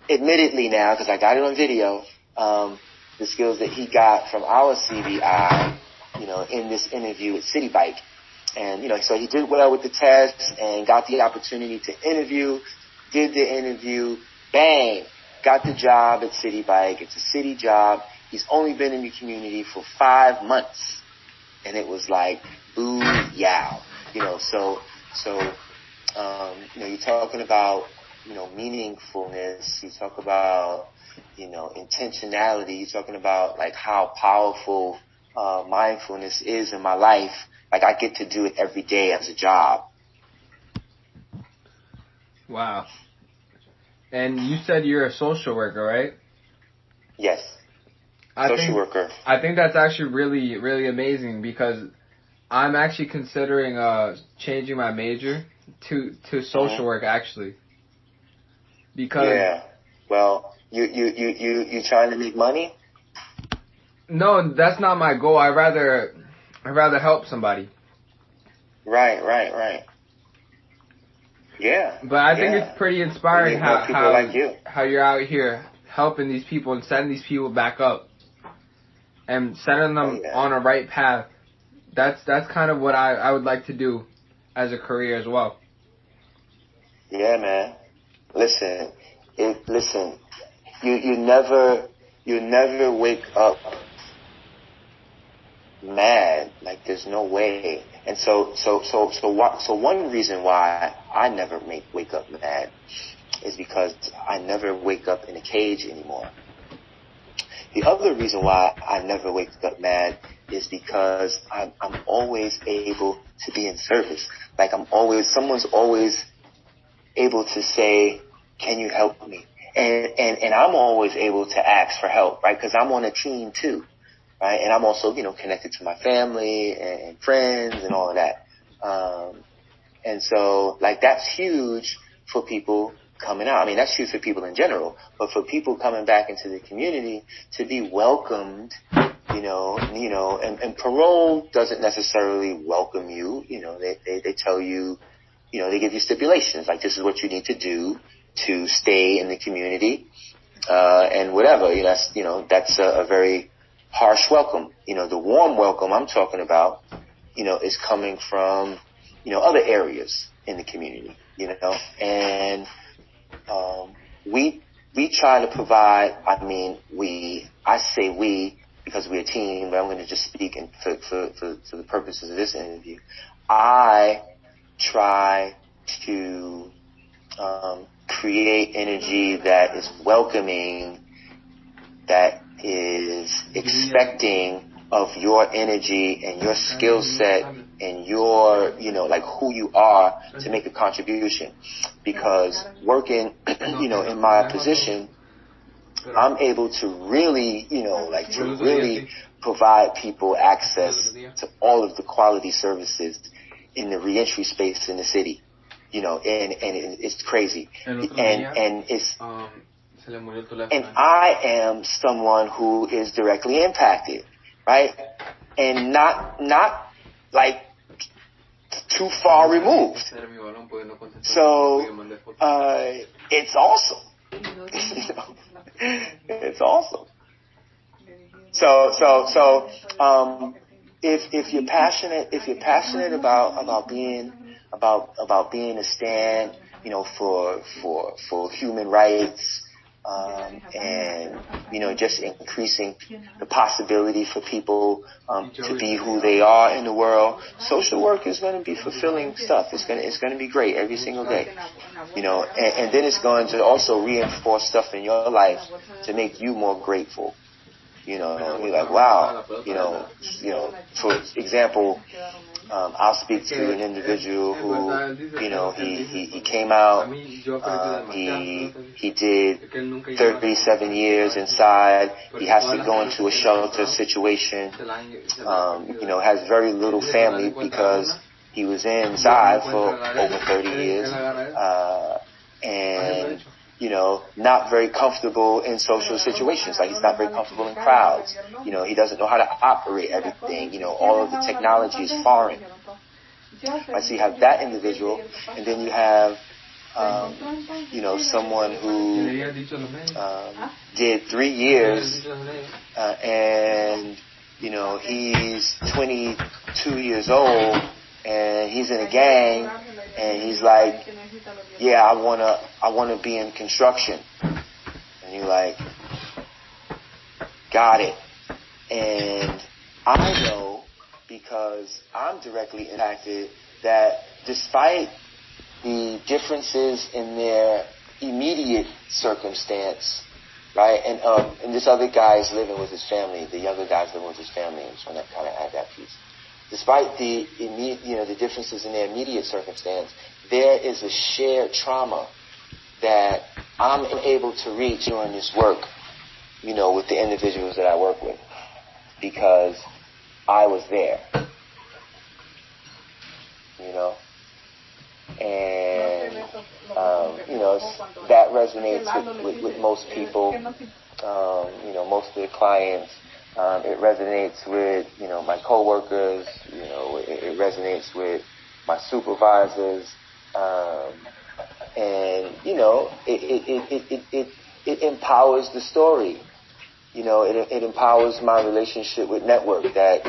admittedly now, because I got it on video, the skills that he got from our CBI, in this interview at City Bike. And, so he did well with the test and got the opportunity to interview, did the interview, bang, got the job at City Bike. It's a city job. He's only been in the community for 5 months. And it was like, boo, yow. So you're talking about, meaningfulness. You talk about, intentionality. You're talking about, like, how powerful mindfulness is in my life. Like, I get to do it every day as a job. Wow. And you said you're a social worker, right? Yes. Social worker. I think that's actually really, really amazing, because I'm actually considering changing my major to social work, actually. Because yeah. Well, you trying to make money? No, that's not my goal. I'd rather help somebody. Right. Yeah. But I think it's pretty inspiring how like you. How you're out here helping these people and setting these people back up and setting them on a right path. That's kind of what I would like to do as a career as well. Yeah, man. Listen. You never wake up mad. Like, there's no way. And so one reason why I never wake up mad is because I never wake up in a cage anymore. The other reason why I never wake up mad is because I'm always able to be in service. Like, someone's always able to say, can you help me? And I'm always able to ask for help, right? Because I'm on a team too, right? And I'm also, connected to my family and friends and all of that. And so, like, that's huge for people coming out. I mean, that's huge for people in general, but for people coming back into the community to be welcomed, and parole doesn't necessarily welcome you. They tell you, they give you stipulations, like this is what you need to do to stay in the community, and whatever. That's a very harsh welcome. The warm welcome I'm talking about, is coming from, other areas in the community, and we try to provide. I say we because we're a team, but I'm going to just speak for the purposes of this interview. I try to create energy that is welcoming, that is expecting of your energy and your skill set and your, like who you are to make a contribution. Because working, in my position, I'm able to really, to really provide people access to all of the quality services in the reentry space in the city, and it's crazy. And I am someone who is directly impacted, right? And not like too far removed. So it's awesome. It's awesome. So if you're passionate about being a stand, for human rights, and just increasing the possibility for people to be who they are in the world, social work is going to be fulfilling stuff. It's going to be great every single day, and then it's going to also reinforce stuff in your life to make you more grateful. You're like, wow, for example, I'll speak to an individual who, he came out, he did 37 years inside, he has to go into a shelter situation, has very little family because he was inside for over 30 years, and not very comfortable in social situations. Like, he's not very comfortable in crowds. He doesn't know how to operate everything. All of the technology is foreign. Right, so you have that individual, and then you have, someone who did 3 years, and, he's 22 years old, and he's in a gang, and he's like, yeah, I wanna be in construction. And you're like, got it. And I know, because I'm directly impacted, that despite the differences in their immediate circumstance, right, and this other guy is living with his family, the younger guy's living with his family, and so that kind of add that piece. Despite the the differences in their immediate circumstance, there is a shared trauma that I'm able to reach during this work, with the individuals that I work with, because I was there, and that resonates with most people, most of the clients. It resonates with, my coworkers, it resonates with my supervisors, and, it empowers the story. It empowers my relationship with network that,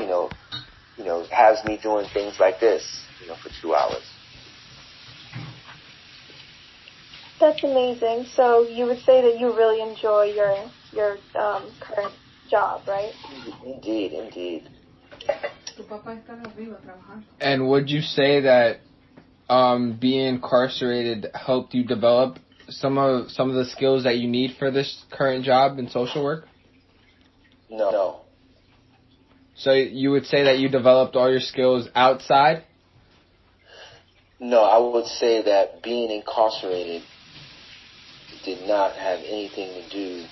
has me doing things like this, for 2 hours. That's amazing. So you would say that you really enjoy your current job, right? Indeed. And would you say that being incarcerated helped you develop some of the skills that you need for this current job in social work? No. So you would say that you developed all your skills outside? No, I would say that being incarcerated did not have anything to do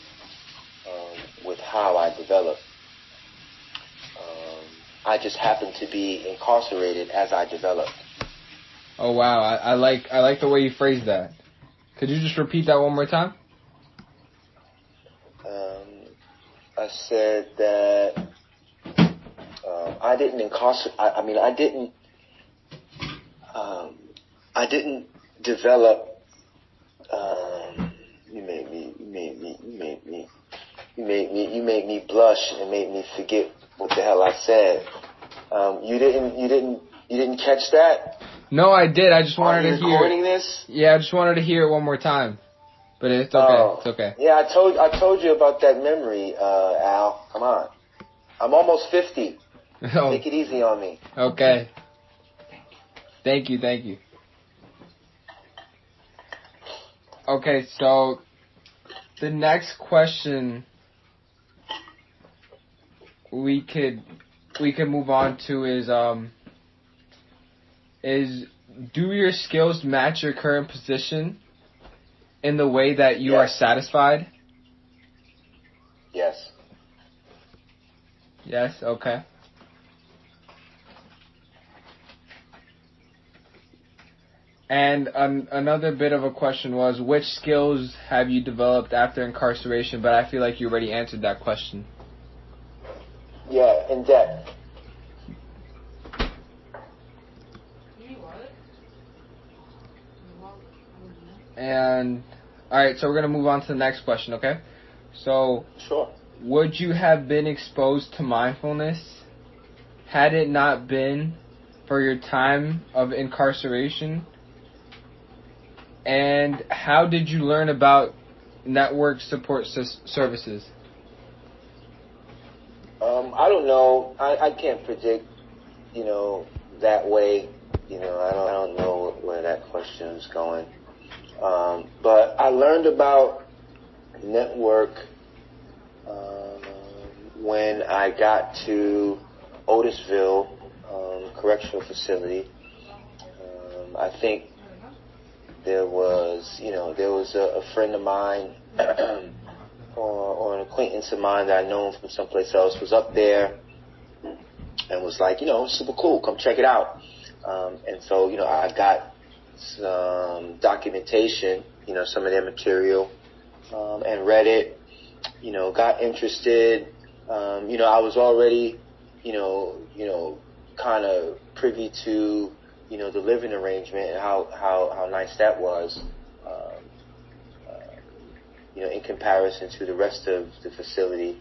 with how I developed. I just happened to be incarcerated as I developed. Oh wow, I like the way you phrased that. Could you just repeat that one more time? I said that I didn't incarcerate. I didn't develop. You made me blush and made me forget what the hell I said. You didn't catch that? No, I did. I just wanted to hear. Are you recording this? Yeah, I just wanted to hear it one more time. But it's okay. It's okay. Yeah, I told you about that memory, Al. Come on. I'm almost 50. Oh. Take it easy on me. Okay. Thank you. Okay, so the next question we could move on to is do your skills match your current position in the way that you are satisfied? Yes. Yes, okay. And another bit of a question was, which skills have you developed after incarceration? But I feel like you already answered that question. Yeah, in depth. And, alright, so we're going to move on to the next question, okay? So, sure. Would you have been exposed to mindfulness had it not been for your time of incarceration? And how did you learn about network support services? I don't know. I can't predict, that way. I don't know where that question is going. But I learned about network when I got to Otisville Correctional Facility. I think there was a friend of mine or an acquaintance of mine that I known from someplace else was up there and was like, super cool, come check it out. And so, I got some documentation, some of their material, and read it, got interested. I was already, kind of privy to, the living arrangement and how nice that was, in comparison to the rest of the facility.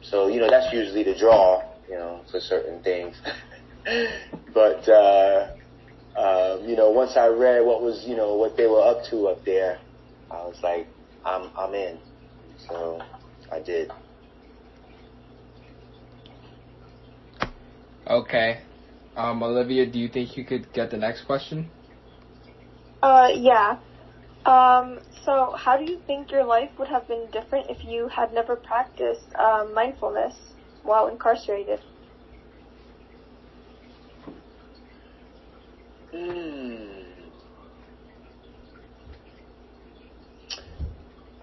So, that's usually the draw, for certain things. But, once I read what was, what they were up to up there, I was like, I'm in. So I did. Okay. Olivia, do you think you could get the next question? Yeah. So how do you think your life would have been different if you had never practiced mindfulness while incarcerated?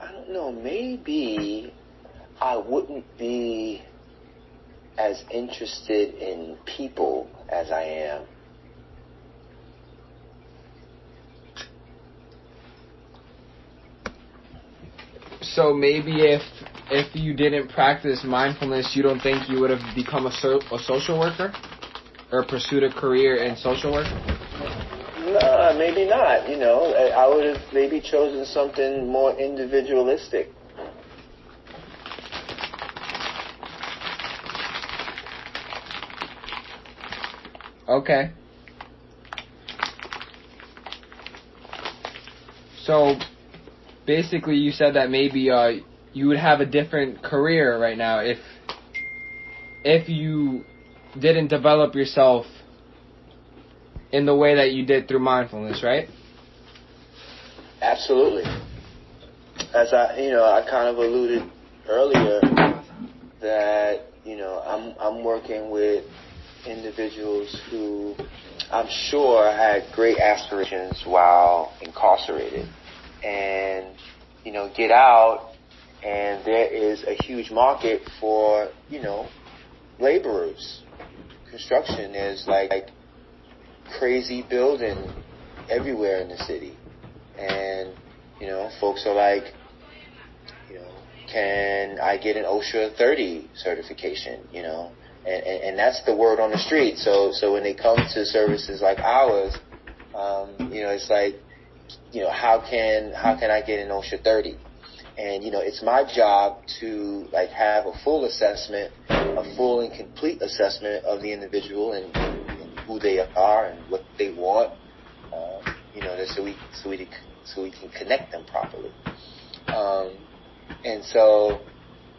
I don't know. Maybe I wouldn't be as interested in people as I am. So maybe if you didn't practice mindfulness, you don't think you would have become a social worker or pursued a career in social work? No, maybe not. I would have maybe chosen something more individualistic. Okay. So basically you said that maybe you would have a different career right now if you didn't develop yourself in the way that you did through mindfulness, right? Absolutely. As I kind of alluded earlier that, I'm working with individuals who I'm sure had great aspirations while incarcerated. And, get out, and there is a huge market for, laborers. Construction is like crazy building everywhere in the city. And, folks are like, can I get an OSHA 30 certification, and that's the word on the street. So when they come to services like ours, it's like, how can I get an OSHA 30? And, it's my job to have a full assessment, a full and complete assessment of the individual and who they are and what they want, so we can connect them properly. And so,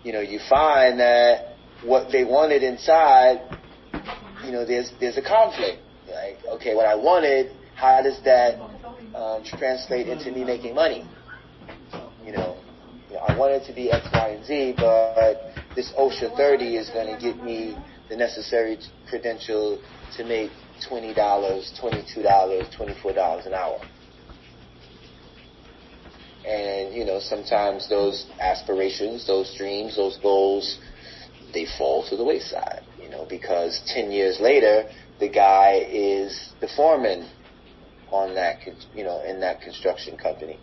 you find that what they wanted inside, there's a conflict. Like, okay, what I wanted, how does that translate into me making money? I want it to be X, Y, and Z, but this OSHA 30 is going to get me the necessary credential to make $20, $22, $24 an hour. And, sometimes those aspirations, those dreams, those goals, they fall to the wayside, because 10 years later, the guy is the foreman on that, in that construction company.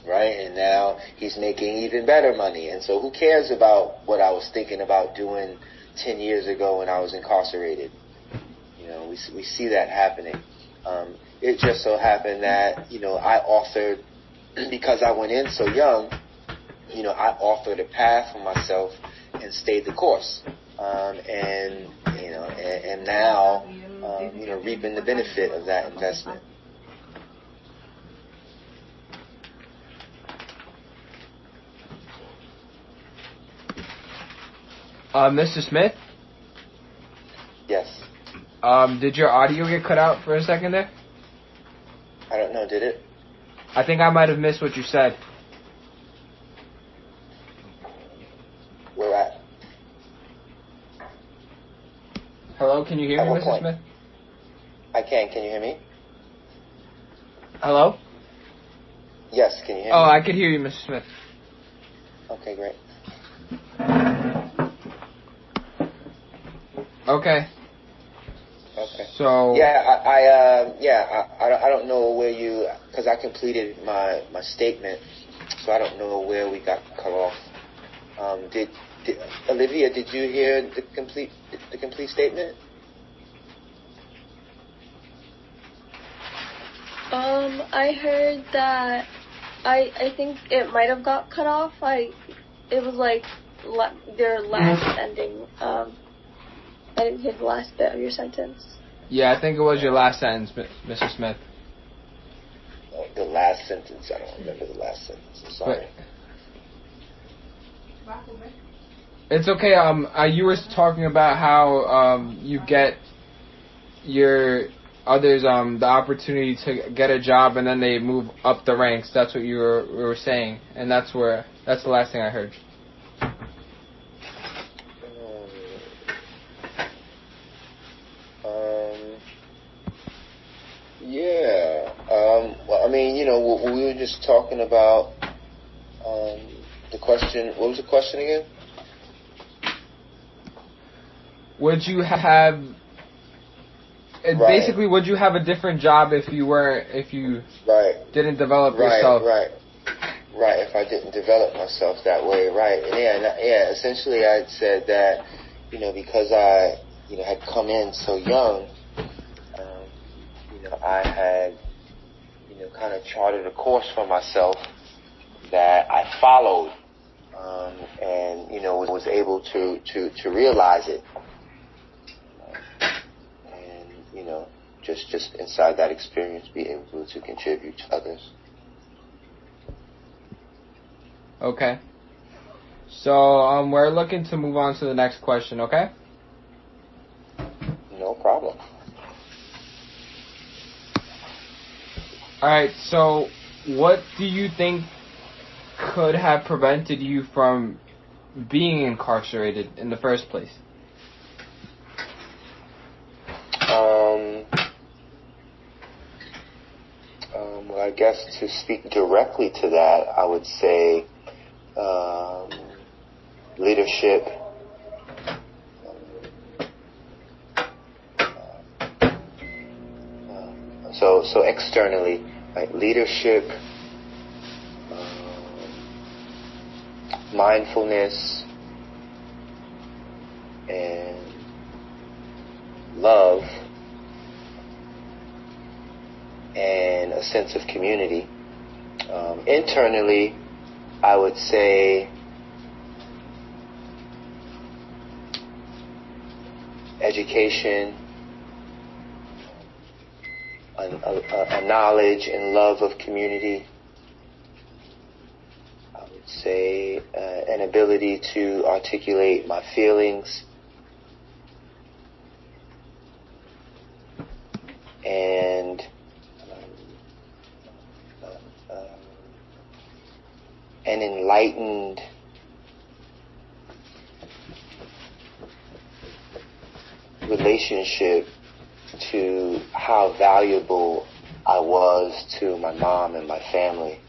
Right? And now he's making even better money. And so who cares about what I was thinking about doing 10 years ago when I was incarcerated? We see that happening. It just so happened that, I authored, because I went in so young, I authored a path for myself and stayed the course. And now, reaping the benefit of that investment. Mr. Smith? Yes. Did your audio get cut out for a second there? I don't know, did it? I think I might have missed what you said. Where at? Hello, can you hear me, Mr. Smith? I can. Can you hear me? Hello? Yes, can you hear me? Oh, I could hear you, Mr. Smith. Okay, great. Okay. Okay. So. Yeah, I don't know where you, because I completed my statement, so I don't know where we got cut off. Did Olivia? Did you hear the complete statement? I heard that. I think it might have got cut off. It was like their last ending. I didn't hear the last bit of your sentence. Yeah, I think it was your last sentence, Mr. Smith. Oh, the last sentence. I don't remember the last sentence. I'm sorry. It's okay. You were talking about how you get your others the opportunity to get a job and then they move up the ranks. That's what you were saying, and that's the last thing I heard. Yeah. Well, I mean, we were just talking about the question. What was the question again? Would you have basically? Would you have a different job if you didn't develop yourself? Right. If I didn't develop myself that way, right? And essentially, I said that because I had come in so young, I had kind of charted a course for myself that I followed, and was able to realize it. Just inside that experience, be able to contribute to others. Okay. So we're looking to move on to the next question. Okay. No problem. All right. So, what do you think could have prevented you from being incarcerated in the first place? What I guess to speak directly to that, I would say leadership, so externally, right? Leadership, mindfulness, and love, and a sense of community. Internally, I would say education, a knowledge and love of community. I would say an ability to articulate my feelings, and an enlightened relationship to how valuable I was to my mom and my family.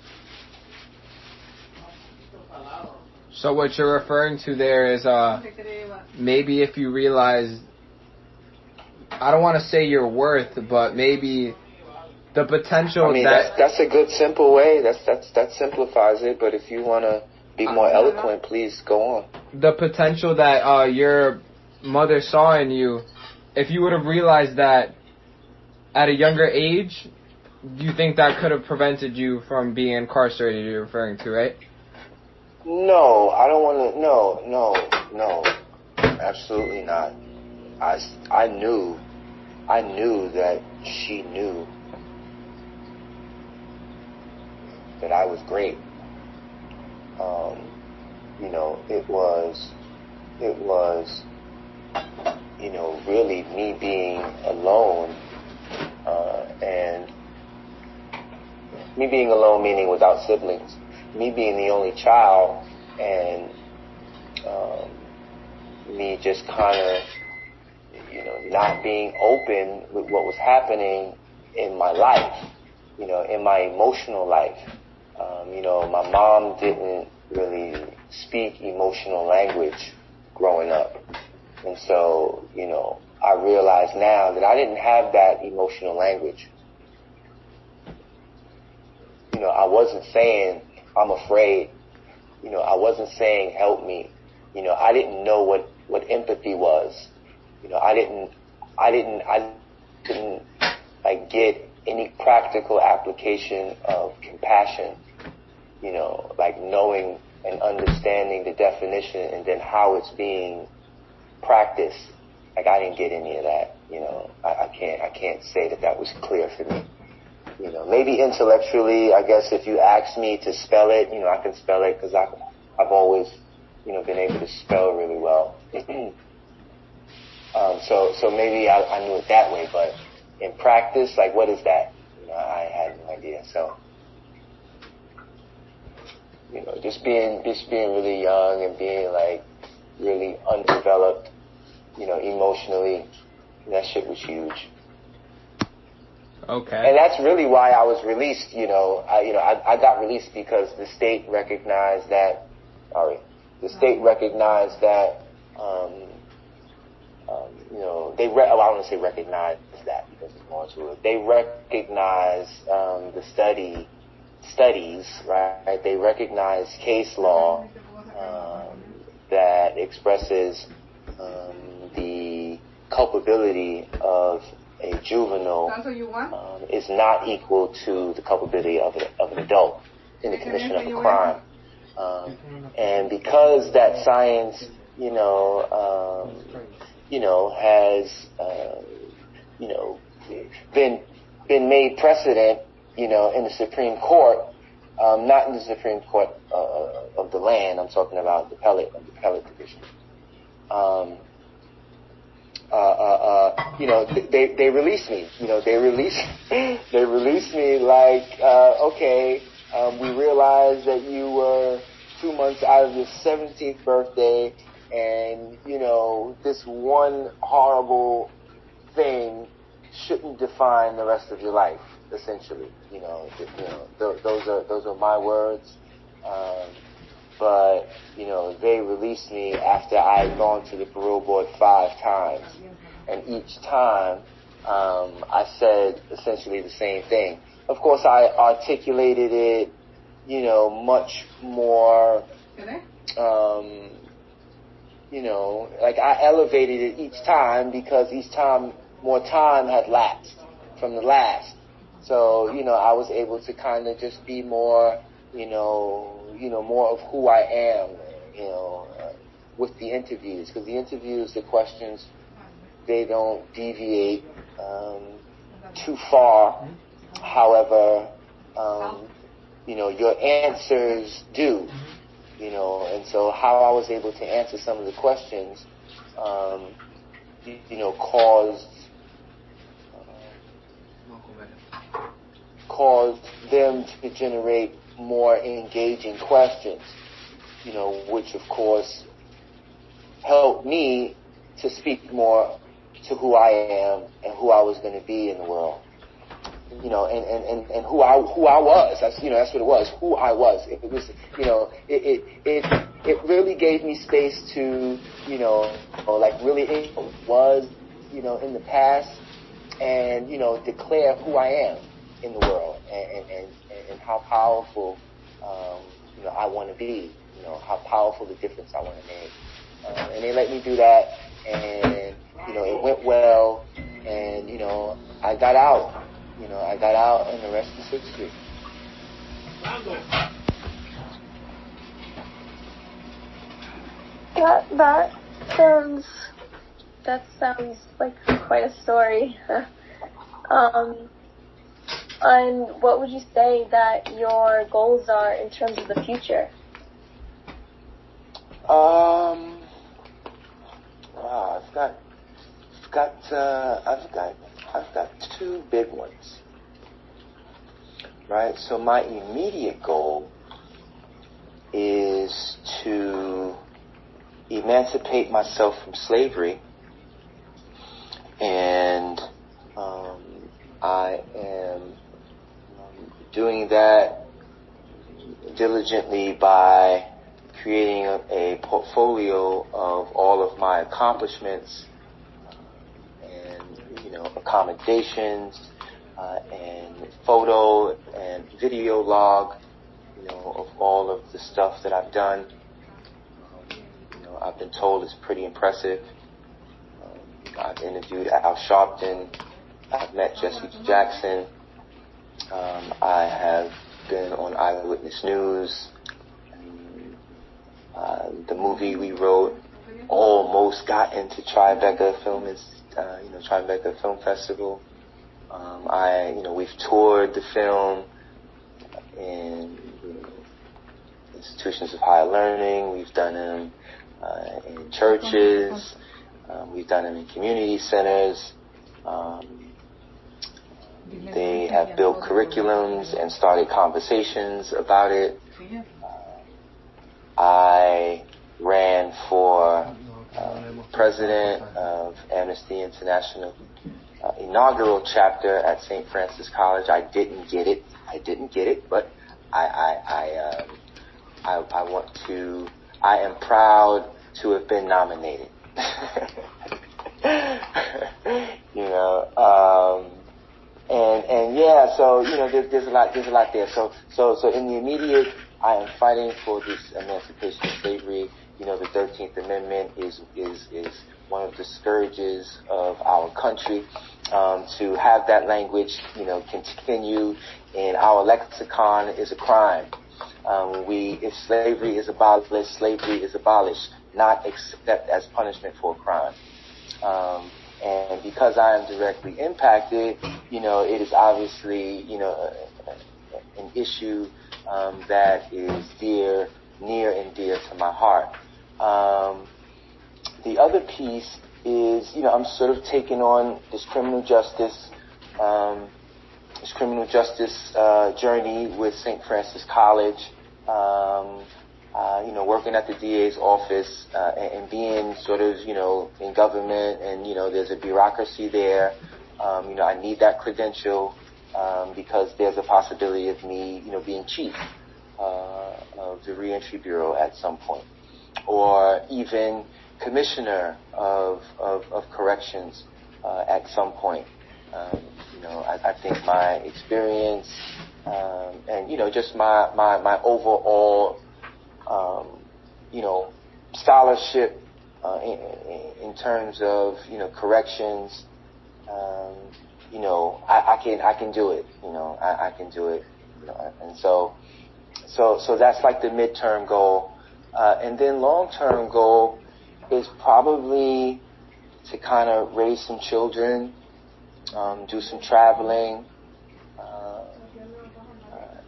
So what you're referring to there is maybe if you realize, I don't want to say your worth, but maybe the potential. I mean, that's a good simple way. That simplifies it. But if you want to be more eloquent, please go on. The potential that your mother saw in you, if you would have realized that at a younger age, do you think that could have prevented you from being incarcerated? You're referring to, right? No, I don't want to. No, absolutely not. I knew that she knew that I was great. It was, really me being alone, and me being alone meaning without siblings, me being the only child, and me just kind of, not being open with what was happening in my life, in my emotional life. My mom didn't really speak emotional language growing up. And so, I realize now that I didn't have that emotional language. I wasn't saying, I'm afraid. I wasn't saying, help me. I didn't know what empathy was. I didn't get any practical application of compassion, like knowing and understanding the definition and then how it's being practiced. Like, I didn't get any of that. I can't say that was clear for me. Maybe intellectually, I guess if you ask me to spell it, I can spell it because I've always, been able to spell really well. So maybe I knew it that way, but in practice, like, what is that? I had no idea. So, just being really young and being like really undeveloped, emotionally, that shit was huge. Okay. And that's really why I was released. I got released because the state recognized that. The state recognized that. I don't want to say recognize that because it's more to it. They recognize the studies, right? They recognize case law that expresses the culpability of a juvenile is not equal to the culpability of an adult in the commission of a crime. And because that science, has, been made precedent, in the Supreme Court, not in the Supreme Court of the land. I'm talking about the appellate division. They released me. They released me like, okay, we realized that you were 2 months out of your 17th birthday, and this one horrible thing shouldn't define the rest of your life. essentially. Those are my words. But they released me after I had gone to the parole board 5 times, and each time I said essentially the same thing. Of course, I articulated it, much more. Like I elevated it each time because each time more time had lapsed from the last. So, I was able to kind of just be more, more of who I am, with the interviews. Because the interviews, the questions, they don't deviate too far. However, your answers do. And so how I was able to answer some of the questions, caused them to generate more engaging questions, which of course helped me to speak more to who I am and who I was going to be in the world. And who I was. That's what it was. Who I was. It was, it really gave me space to, like really it was, in the past, and declare who I am in the world, and how powerful, I want to be. How powerful the difference I want to make. And they let me do that, and it went well, and I got out. I got out, and the rest is history. That sounds like quite a story. And what would you say that your goals are in terms of the future? Wow, I've got 2 big ones, right? So my immediate goal is to emancipate myself from slavery, and I am doing that diligently by creating a portfolio of all of my accomplishments and accommodations and photo and video log of all of the stuff that I've done. I've been told it's pretty impressive. I've interviewed Al Sharpton. I've met Jesse Jackson. I have been on Eyewitness News. The movie we wrote almost got into Tribeca Tribeca Film Festival. We've toured the film in institutions of higher learning. We've done them in churches. We've done them in community centers. They have built curriculums and started conversations about it. I ran for president of Amnesty International inaugural chapter at St. Francis College. I didn't get it, but I am proud to have been nominated. There's a lot there. So in the immediate, I am fighting for this emancipation of slavery. The 13th Amendment is one of the scourges of our country. To have that language, continue in our lexicon is a crime. If slavery is abolished, not except as punishment for a crime. And because I am directly impacted, it is obviously, an issue that is near and dear to my heart. The other piece is, I'm sort of taking on this criminal justice journey with St. Francis College. Working at the DA's office and being sort of, in government, and there's a bureaucracy there. I need that credential. because there's a possibility of me, being chief of the Reentry Bureau at some point, or even commissioner of corrections at some point. I think my experience and just my overall scholarship in terms of corrections, I can do it. I can do it. And so that's like the midterm goal, and then long-term goal is probably to kind of raise some children, do some traveling,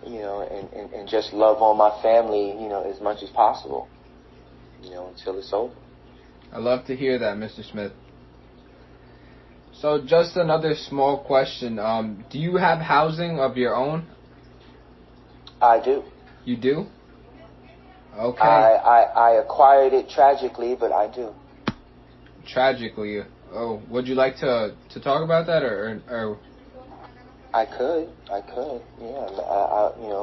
and just love on my family, as much as possible, until it's over. I love to hear that, Mr. Smith. So just another small question. Do you have housing of your own? I do. You do? Okay. I acquired it tragically, but I do. Tragically? Oh, would you like to talk about that, or? I could, yeah.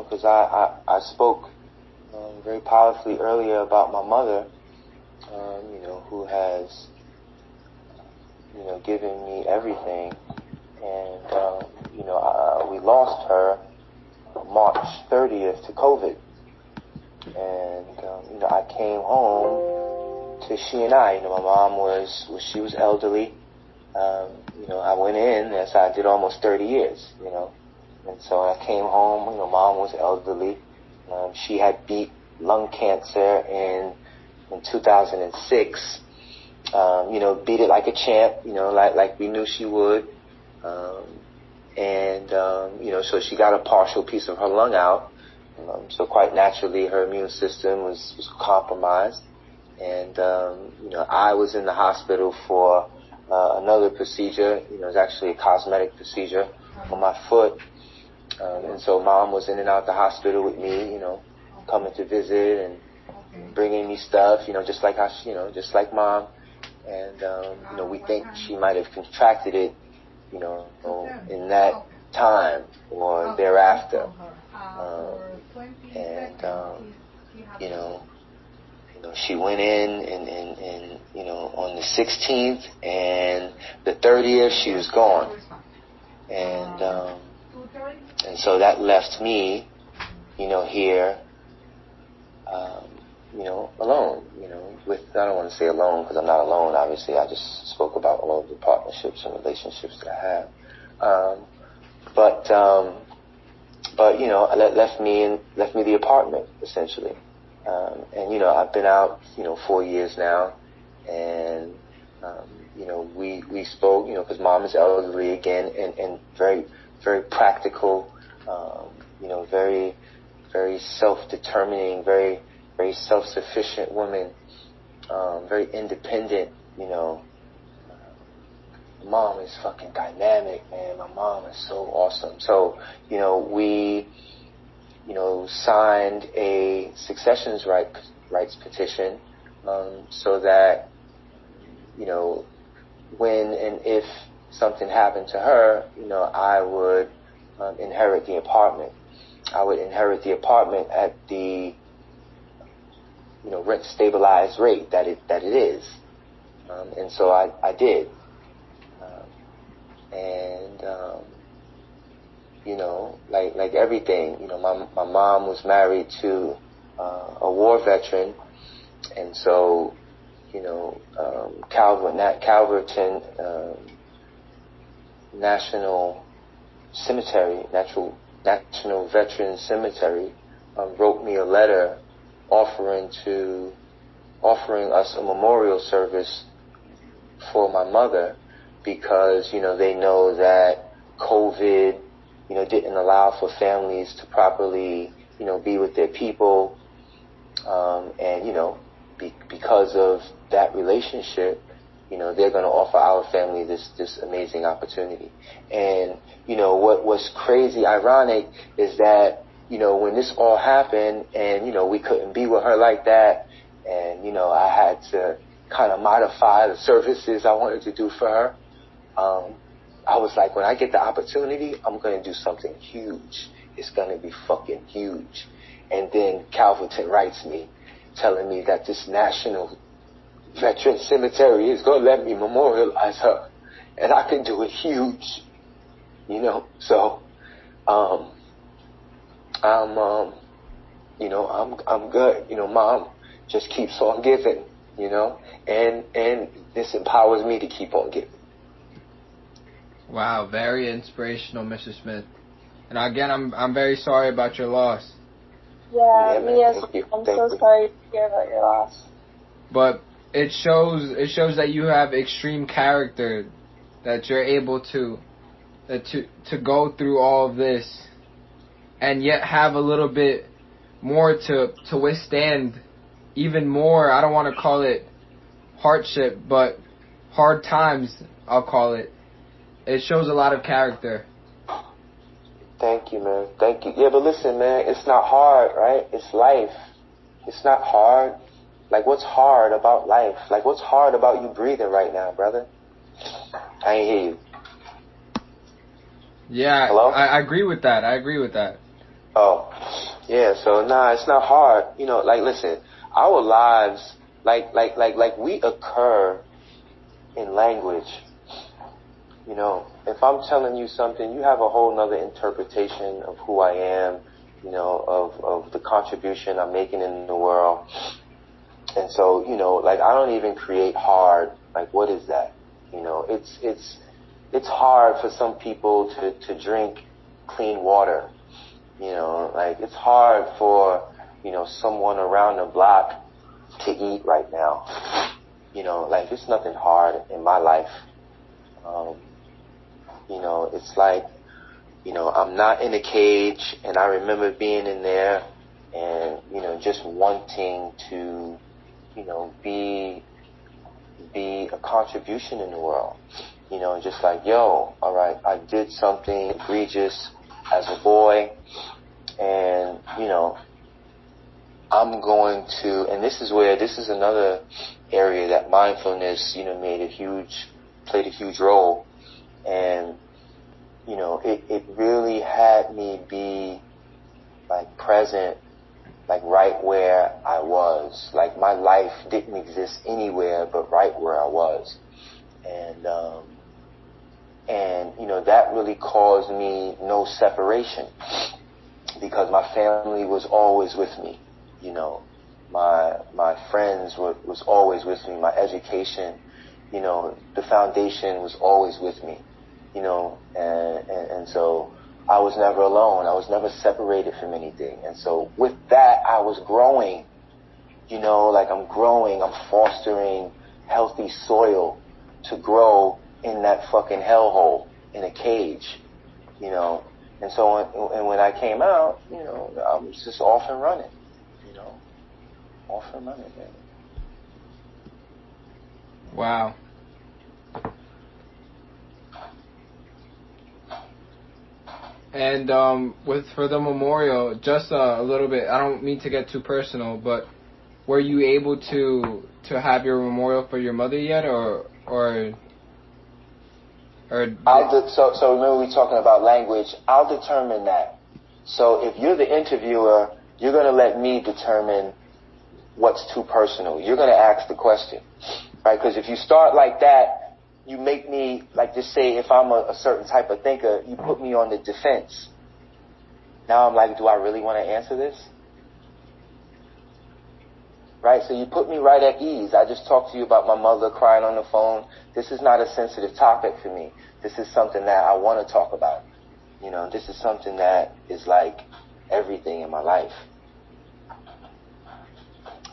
Because I spoke very powerfully earlier about my mother, who has, given me everything, and we lost her March 30th to COVID, and I came home to she and I. My mom she was elderly. I went in, as I did almost 30 years, and so I came home, mom was elderly. She had beat lung cancer in 2006, beat it like a champ, like we knew she would. So she got a partial piece of her lung out. So quite naturally, her immune system was compromised. And, I was in the hospital for another procedure. It was actually a cosmetic procedure on my foot. And so mom was in and out the hospital with me, coming to visit and bringing me stuff, just like just like mom. And, we think she might have contracted it, in that time or thereafter. She went in on the 16th, and the 30th she was gone. And so that left me, here, alone, with, I don't want to say alone because I'm not alone, obviously. I just spoke about all of the partnerships and relationships that I have. But left me the apartment, essentially. And, I've been out, 4 years now, and, we spoke, because mom is elderly again, and very, very practical, very, very self-determining, very, very self-sufficient woman, very independent, Mom is fucking dynamic, man. My mom is so awesome. So, we, signed a successions rights petition, so that, when and if something happened to her, I would inherit the apartment. I would inherit the apartment at the, rent stabilized rate that it is. And so I did. Like everything, my mom was married to a war veteran, and so, Calverton National Cemetery, National Veterans Cemetery, wrote me a letter offering us a memorial service for my mother, because, they know that COVID, didn't allow for families to properly, be with their people. And, because of that relationship, they're going to offer our family this amazing opportunity. And, what's crazy, ironic, is that, when this all happened and, we couldn't be with her like that, and, I had to kind of modify the services I wanted to do for her. I was like, when I get the opportunity, I'm going to do something huge. It's going to be fucking huge. And then Calverton writes me, telling me that this National Veteran Cemetery is going to let me memorialize her. And I can do it huge. You know, so, I'm good. You know, Mom just keeps on giving, you know, and this empowers me to keep on giving. Wow, very inspirational, Mr. Smith. And again, I'm very sorry about your loss. Yeah, me as well. I'm so sorry to hear about your loss. But it shows that you have extreme character, that you're able to go through all of this and yet have a little bit more to withstand even more. I don't want to call it hardship, but hard times, I'll call it. It shows a lot of character. Thank you, man. Thank you. Yeah, but listen, man, it's not hard, right? It's life. It's not hard. Like, what's hard about life? Like, what's hard about you breathing right now, brother? I ain't hear you. Yeah, hello? I agree with that. Oh, yeah, so it's not hard. You know, like, listen, our lives, like we occur in language. You know, if I'm telling you something, you have a whole nother interpretation of who I am, you know, of the contribution I'm making in the world. And so, you know, like, I don't even create hard. Like, what is that? You know, it's hard for some people to drink clean water. You know, like, it's hard for, you know, someone around the block to eat right now. You know, like, it's nothing hard in my life. You know, it's like, you know, I'm not in a cage, and I remember being in there and, you know, just wanting to, you know, be a contribution in the world. You know, just like, yo, all right, I did something egregious as a boy, and, you know, I'm going to, and this is another area that mindfulness, you know, played a huge role. And, you know, it really had me be, like, present, like, right where I was. Like, my life didn't exist anywhere but right where I was. And, you know, that really caused me no separation, because my family was always with me. You know, my friends was always with me. My education, you know, the foundation was always with me. You know, and so I was never alone. I was never separated from anything. And so with that, I was growing. You know, like, I'm growing. I'm fostering healthy soil to grow in that fucking hellhole, in a cage. You know, and so when I came out, you know, I was just off and running. You know, off and running, man. Wow. And for the memorial, just a little bit, I don't mean to get too personal, but were you able to have your memorial for your mother yet, or so remember we talking about language. I'll determine that. So if you're the interviewer, you're going to let me determine what's too personal. You're going to ask the question, right? Because if you start like that, you make me, like, just say if I'm a certain type of thinker, you put me on the defense. Now I'm like, do I really want to answer this? Right? So you put me right at ease. I just talked to you about my mother crying on the phone. This is not a sensitive topic for me. This is something that I want to talk about. You know, this is something that is like everything in my life.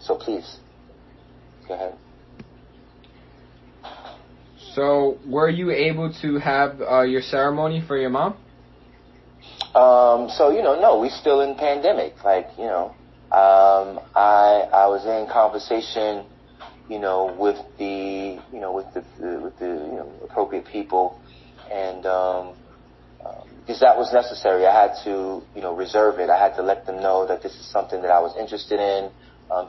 So please, go ahead. So, were you able to have your ceremony for your mom? So, you know, no, we still in pandemic. Like, you know, I was in conversation, you know, with the appropriate people, and because that was necessary. I had to, you know, reserve it. I had to let them know that this is something that I was interested in,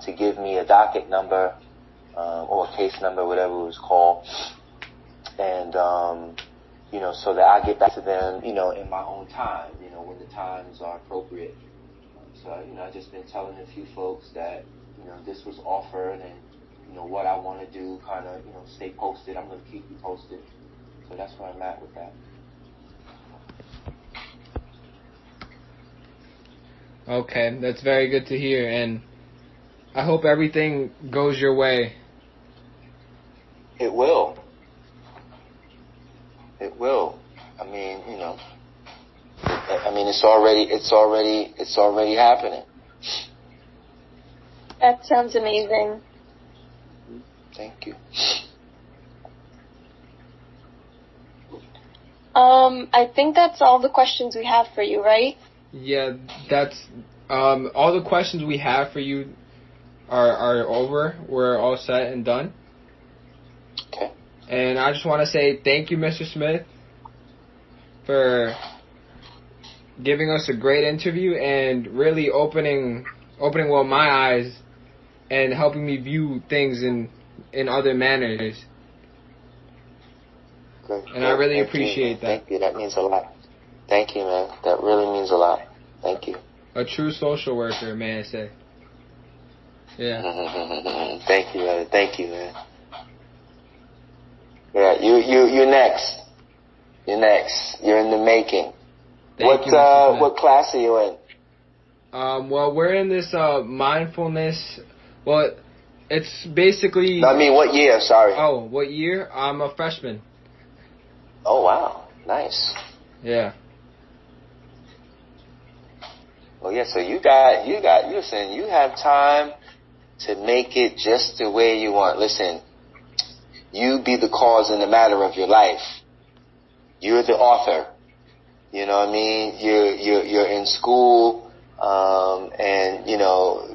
to give me a docket number, or a case number, whatever it was called. And so that I get back to them, in my own time, when the times are appropriate. So, I've just been telling a few folks that, this was offered and, what I want to do, kind of, stay posted. I'm going to keep you posted. So that's where I'm at with that. Okay, that's very good to hear, and I hope everything goes your way. It will. It will. I mean, it's already happening. That sounds amazing. Thank you. I think that's all the questions we have for you, right? Yeah, that's all the questions we have for you are over. We're all set and done. Okay. And I just want to say thank you, Mr. Smith, for giving us a great interview and really opening my eyes and helping me view things in other manners. Good. And I really appreciate that. Thank you. That means a lot. Thank you, man. That really means a lot. Thank you. A true social worker, may I say. Yeah. Thank you, man. Thank you, man. Yeah, you're next. You're next. You're in the making. Thank you, Mr. Smith. What class are you in? Well, we're in this mindfulness. Well, it's basically. No, I mean, what year? Sorry. Oh, what year? I'm a freshman. Oh, wow. Nice. Yeah. Well, yeah, so listen, you have time to make it just the way you want. Listen, you be the cause and the matter of your life. You're the author. You know what I mean? You're in school, and,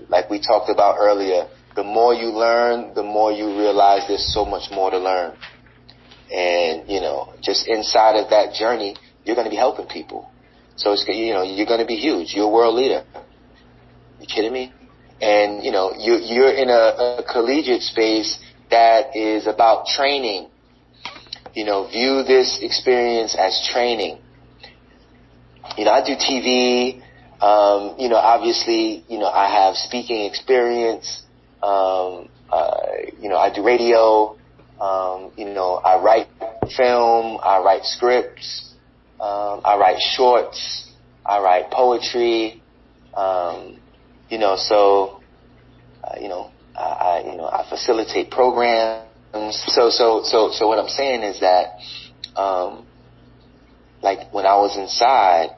like we talked about earlier, the more you learn, the more you realize there's so much more to learn. And, just inside of that journey, you're going to be helping people. So it's, you're going to be huge. You're a world leader. You kidding me? And, you're in a collegiate space that is about training. View this experience as training. I do TV. Obviously, I have speaking experience. I do radio. I write film. I write scripts. I write shorts. I write poetry. I facilitate programs. So what I'm saying is that, like when I was inside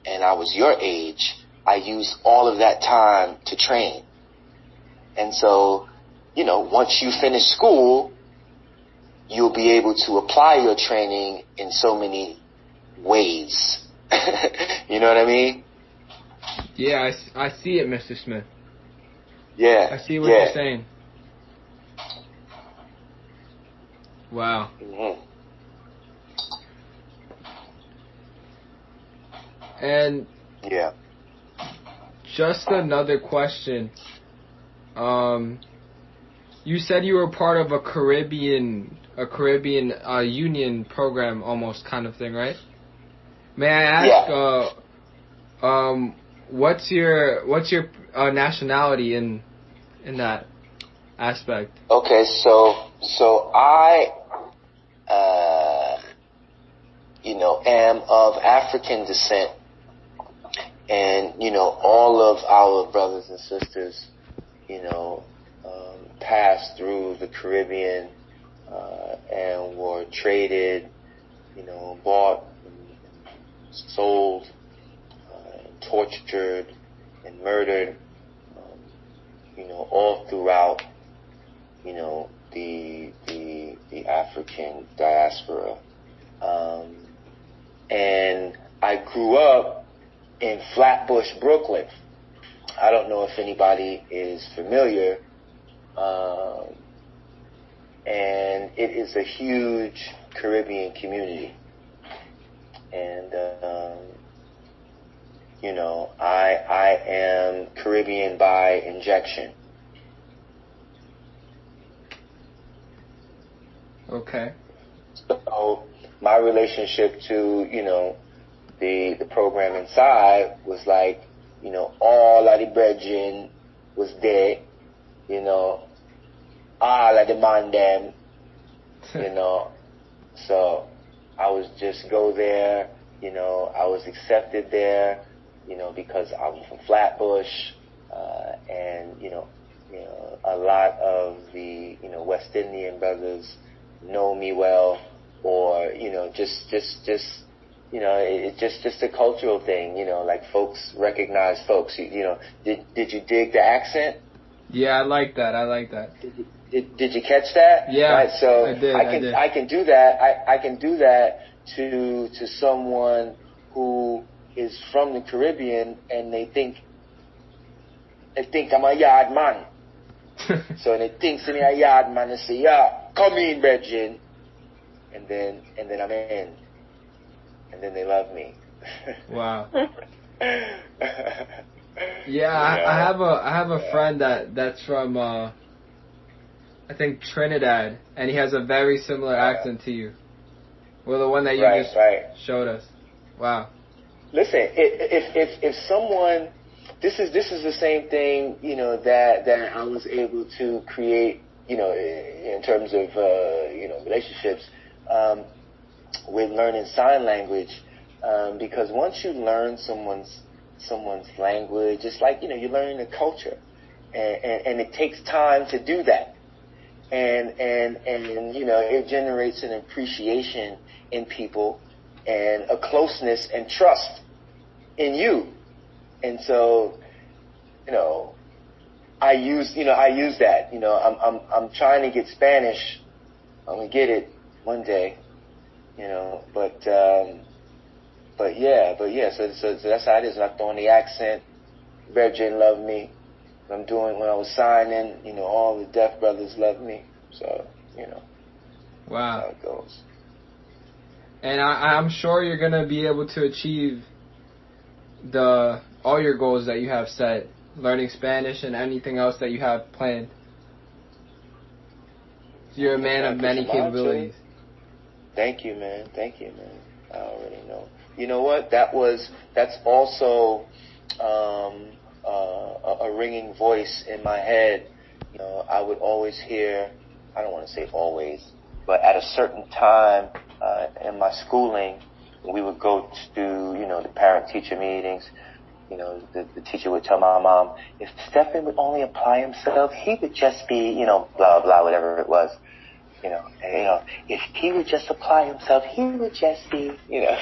and I was your age, I used all of that time to train. And so, once you finish school, you'll be able to apply your training in so many ways. You know what I mean? Yeah, I see it, Mr. Smith. Yeah. I see what you're saying. Wow. Mm-hmm. And yeah. Just another question. You said you were part of a Caribbean union program, almost kind of thing, right? May I ask? Yeah. What's your nationality in that aspect? Okay, so I am of African descent, and all of our brothers and sisters passed through the Caribbean and were traded, bought and sold, and tortured and murdered, all throughout, the African diaspora. And I grew up in Flatbush, Brooklyn. I don't know if anybody is familiar. And it is a huge Caribbean community. And, I am Caribbean by injection. Okay. So, my relationship to, you know, the program inside was like, you know, all of the brethren was there, you know, all of the man them, you know, so I was just go there, you know, I was accepted there, you know, because I'm from Flatbush, and, you know, a lot of the, you know, West Indian brothers know me well, or, you know, just, you know, it's just a cultural thing, you know, like folks recognize folks, you know, did you dig the accent? Yeah, I like that. Did you catch that? Yeah, right, so I did. I can do that. I can do that to someone who is from the Caribbean and they think I'm a yard man. So when they think I'm a yard man, they say, "Yeah, come in, brethren," and then I'm in, and then they love me. Wow. Yeah, I have a friend that's from I think Trinidad, and he has a very similar accent to you. Well, the one that you just showed us. Wow. Listen, if someone, this is the same thing, you know, that I was able to create, you know, in terms of you know, relationships with learning sign language, because once you learn someone's language, it's like, you know, you're learning the culture, and it takes time to do that, and you know, it generates an appreciation in people and a closeness and trust in you. And so, you know, I use that, you know, I'm trying to get Spanish. I'm gonna get it one day, you know, but yeah, so that's how it is. When I throw in the accent, Virgin loved me. When I was signing, you know, all the deaf brothers loved me. So, you know, wow, that's how it goes. And I'm sure you're gonna be able to achieve all your goals that you have set, learning Spanish and anything else that you have planned. You're a man of many capabilities. Thank you, man. I already know. You know what? That's also a ringing voice in my head. You know, I would always hear, I don't want to say always, but at a certain time in my schooling, we would go to, you know, the parent-teacher meetings. You know, the teacher would tell my mom, if Stephen would only apply himself, he would just be, you know, blah, blah, whatever it was. You know, and, you know, if he would just apply himself, he would just be, you know.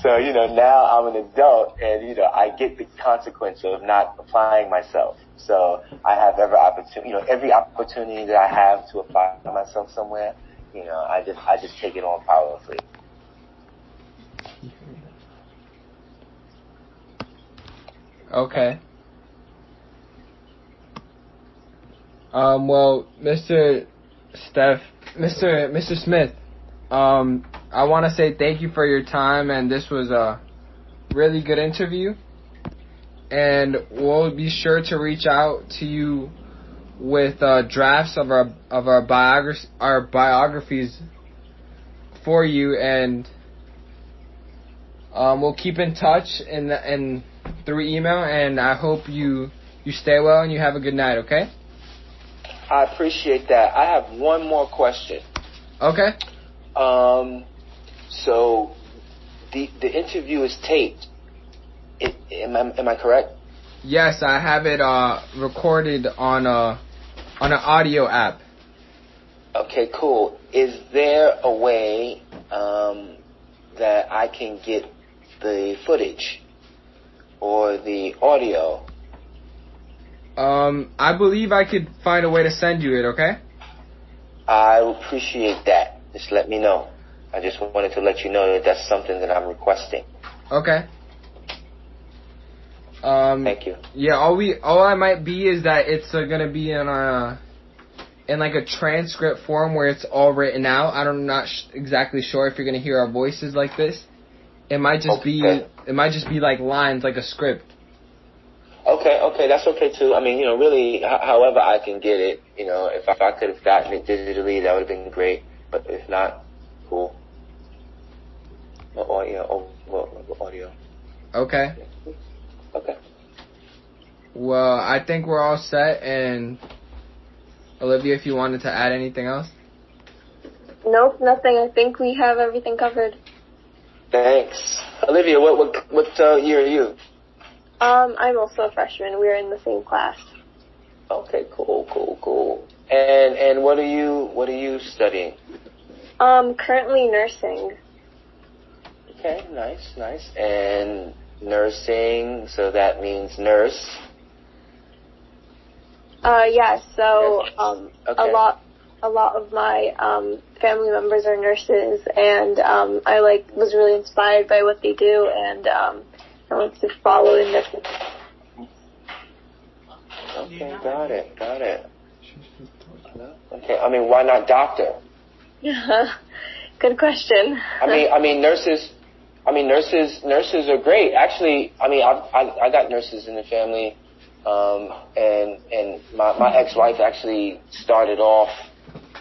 So, you know, now I'm an adult and, you know, I get the consequence of not applying myself. So I have every opportunity that I have to apply myself somewhere, you know, I just take it on powerfully. Okay. Well, Mr. Smith, I want to say thank you for your time, and this was a really good interview. And we'll be sure to reach out to you with drafts of our biographies for you, and we'll keep in touch and through email. And I hope you stay well and you have a good night. Okay. I appreciate that. I have one more question. Okay. So the interview is taped. Am I correct? Yes, I have it recorded on an audio app. Okay, cool. Is there a way that I can get the footage or the audio? I believe I could find a way to send you it, okay? I appreciate that. Just let me know. I just wanted to let you know that that's something that I'm requesting. Okay. Thank you. Yeah, all I might be is that it's gonna be in like a transcript form where it's all written out. I'm not exactly sure if you're gonna hear our voices like this. It might just be like lines, like a script. Okay, that's okay too. I mean, you know, really, however I can get it, you know, if I could have gotten it digitally, that would have been great. But if not, cool. Over audio. Okay. Okay. Well, I think we're all set. And Olivia, if you wanted to add anything else. Nope, nothing. I think we have everything covered. Thanks. Olivia, what year are you? I'm also a freshman. We're in the same class. Okay, cool. And what are you studying? Currently nursing. Okay, nice. And nursing, so that means nurse. Yeah, so, Okay. a lot of my, family members are nurses, and, I, was really inspired by what they do, and, I want to follow in their footsteps. Okay, got it. Okay, I mean, why not doctor? Good question. I mean, nurses are great. Actually, I mean, I got nurses in the family, and my ex-wife actually started off,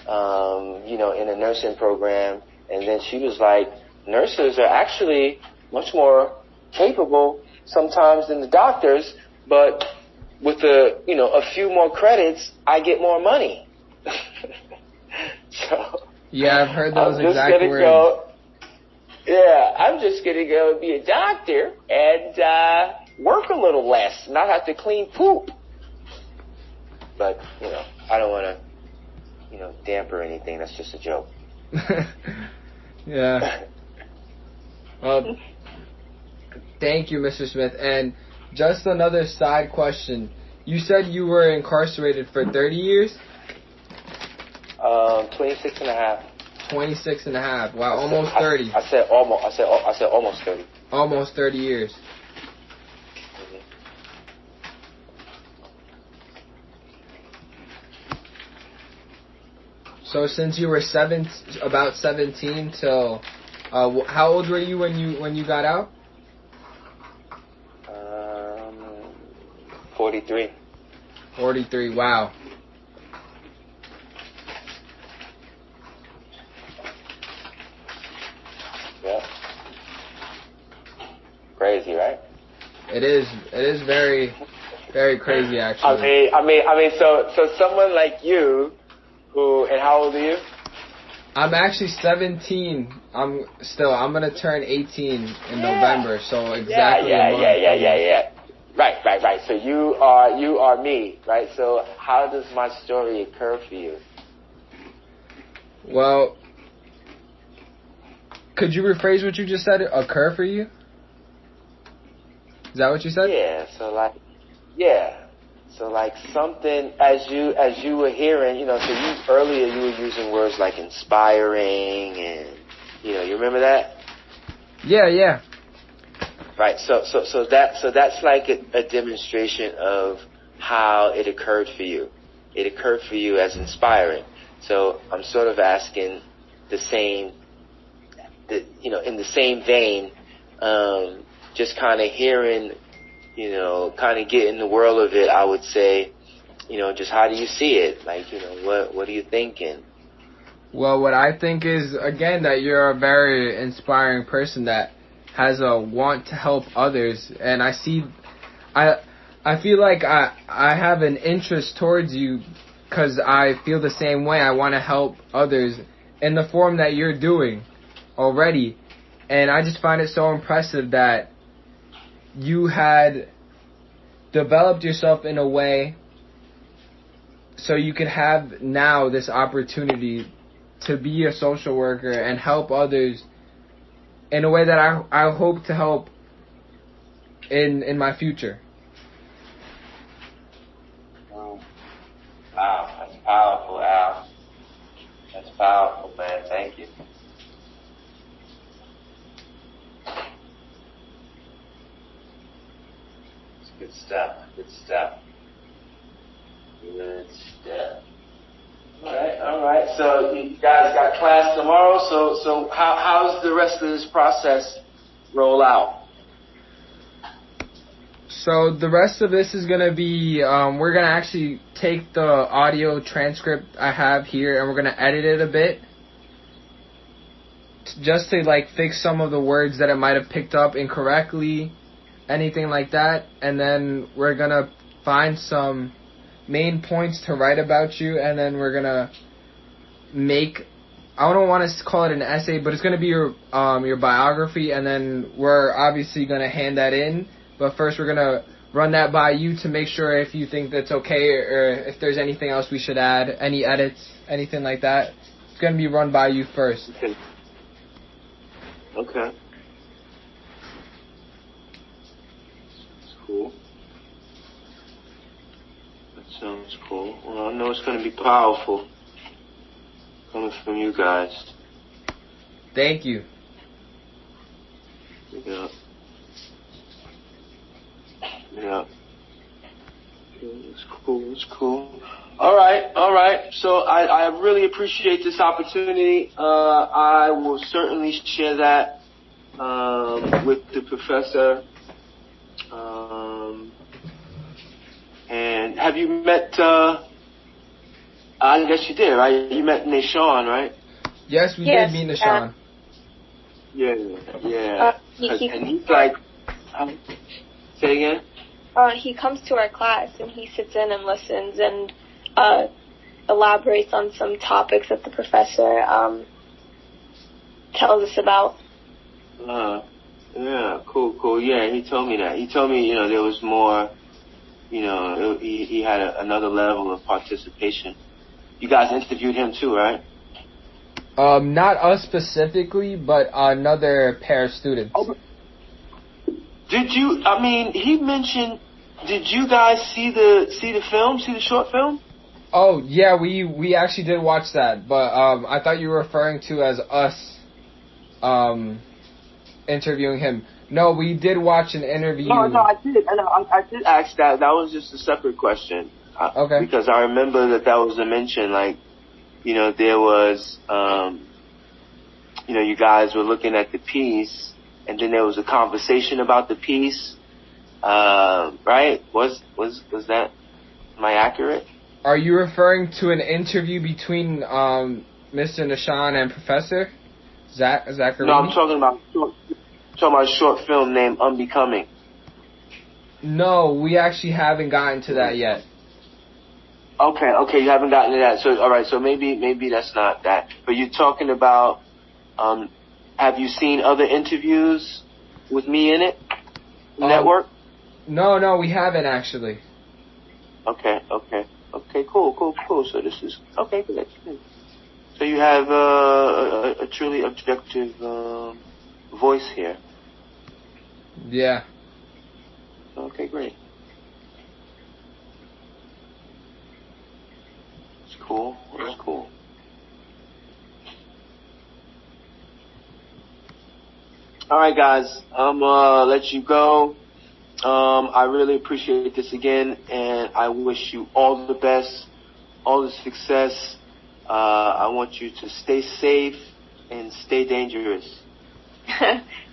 in a nursing program, and then she was like, nurses are actually much more capable sometimes than the doctors, but with a few more credits, I get more money. So Yeah, I've heard those exact words. I'm just gonna go be a doctor and work a little less, not have to clean poop. But I don't want to, damper anything. That's just a joke. Yeah. Well, thank you, Mr. Smith. And just another side question. You said you were incarcerated for 30 years? 26 and a half. 26 and a half. Wow, almost 30. I said almost. I said almost 30. Almost 30 years. Mm-hmm. So since you were about 17 till, how old were you when you got out? 43. 43. Wow. Yeah. Crazy, right? It is very, very crazy, actually. I mean, so someone like you, and how old are you? I'm actually 17. I'm gonna turn 18 in November, so exactly a month. Yeah. Right. So you are me, right? So how does my story occur for you? Well, could you rephrase what you just said? Occur for you? Is that what you said? Yeah. So like something as you were hearing, so earlier you were using words like inspiring and you remember that? Yeah. Right. So that's like a demonstration of how it occurred for you. It occurred for you as inspiring. So I'm sort of asking the same, in the same vein, just kind of hearing, kind of getting the world of it, I would say, just how do you see it? Like, what are you thinking? Well, what I think is, again, that you're a very inspiring person that has a want to help others, and I feel like I have an interest towards you because I feel the same way. I want to help others in the form that you're doing already, and I just find it so impressive that you had developed yourself in a way so you could have now this opportunity to be a social worker and help others in a way that I hope to help in my future. Wow, that's powerful, Al. That's powerful, man. Thank you. It's good stuff. All right. So you guys got class tomorrow. So how's the rest of this process roll out? So the rest of this is gonna be we're gonna actually take the audio transcript I have here and we're gonna edit it a bit. just to like fix some of the words that it might have picked up incorrectly, anything like that, and then we're gonna find some main points to write about you, and then we're gonna make, I don't want to call it an essay, but it's gonna be your biography, and then we're obviously gonna hand that in. But first, we're gonna run that by you to make sure if you think that's okay, or if there's anything else we should add, any edits, anything like that. It's gonna be run by you first. Okay. Okay. That's cool. That sounds cool. Well, I know it's gonna be powerful coming from you guys. Thank you. Yeah. Yeah. It's cool. It's cool. All right. So I really appreciate this opportunity. I will certainly share that with the professor. And have you met? I guess you did, right? You met Nishan, right? Yes, we did meet Nishan. Yeah. And he's like, say again? He comes to our class and he sits in and listens and elaborates on some topics that the professor tells us about. Yeah, cool. Yeah, he told me that. He told me, there was more, he had another level of participation. You guys interviewed him too, right? Not us specifically, but another pair of students. Oh, did you? I mean, he mentioned. Did you guys see the film? See the short film? Oh yeah, we actually did watch that, but I thought you were referring to as us interviewing him. No, we did watch an interview. No, I did. I did ask that. That was just a separate question. Okay. Because I remember that was a mention. Like, there was, you guys were looking at the piece. And then there was a conversation about the piece, right? Was that? Am I accurate? Are you referring to an interview between Mr. Nishan and Professor Zachary? No, I'm talking about a short film named Unbecoming. No, we actually haven't gotten to that yet. Okay, you haven't gotten to that. So all right, so maybe that's not that. But you're talking about. Have you seen other interviews with me in it? Network? No, we haven't actually. Okay, cool. So this is okay. Good. So you have a truly objective voice here. Yeah. Okay, great. It's cool. It's cool. All right, guys. I'm let you go. I really appreciate this again, and I wish you all the best, all the success. I want you to stay safe and stay dangerous.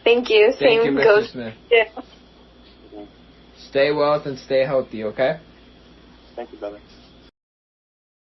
Thank you. Thank you, Mr. Smith. Yeah. Stay well and stay healthy, okay? Thank you, brother.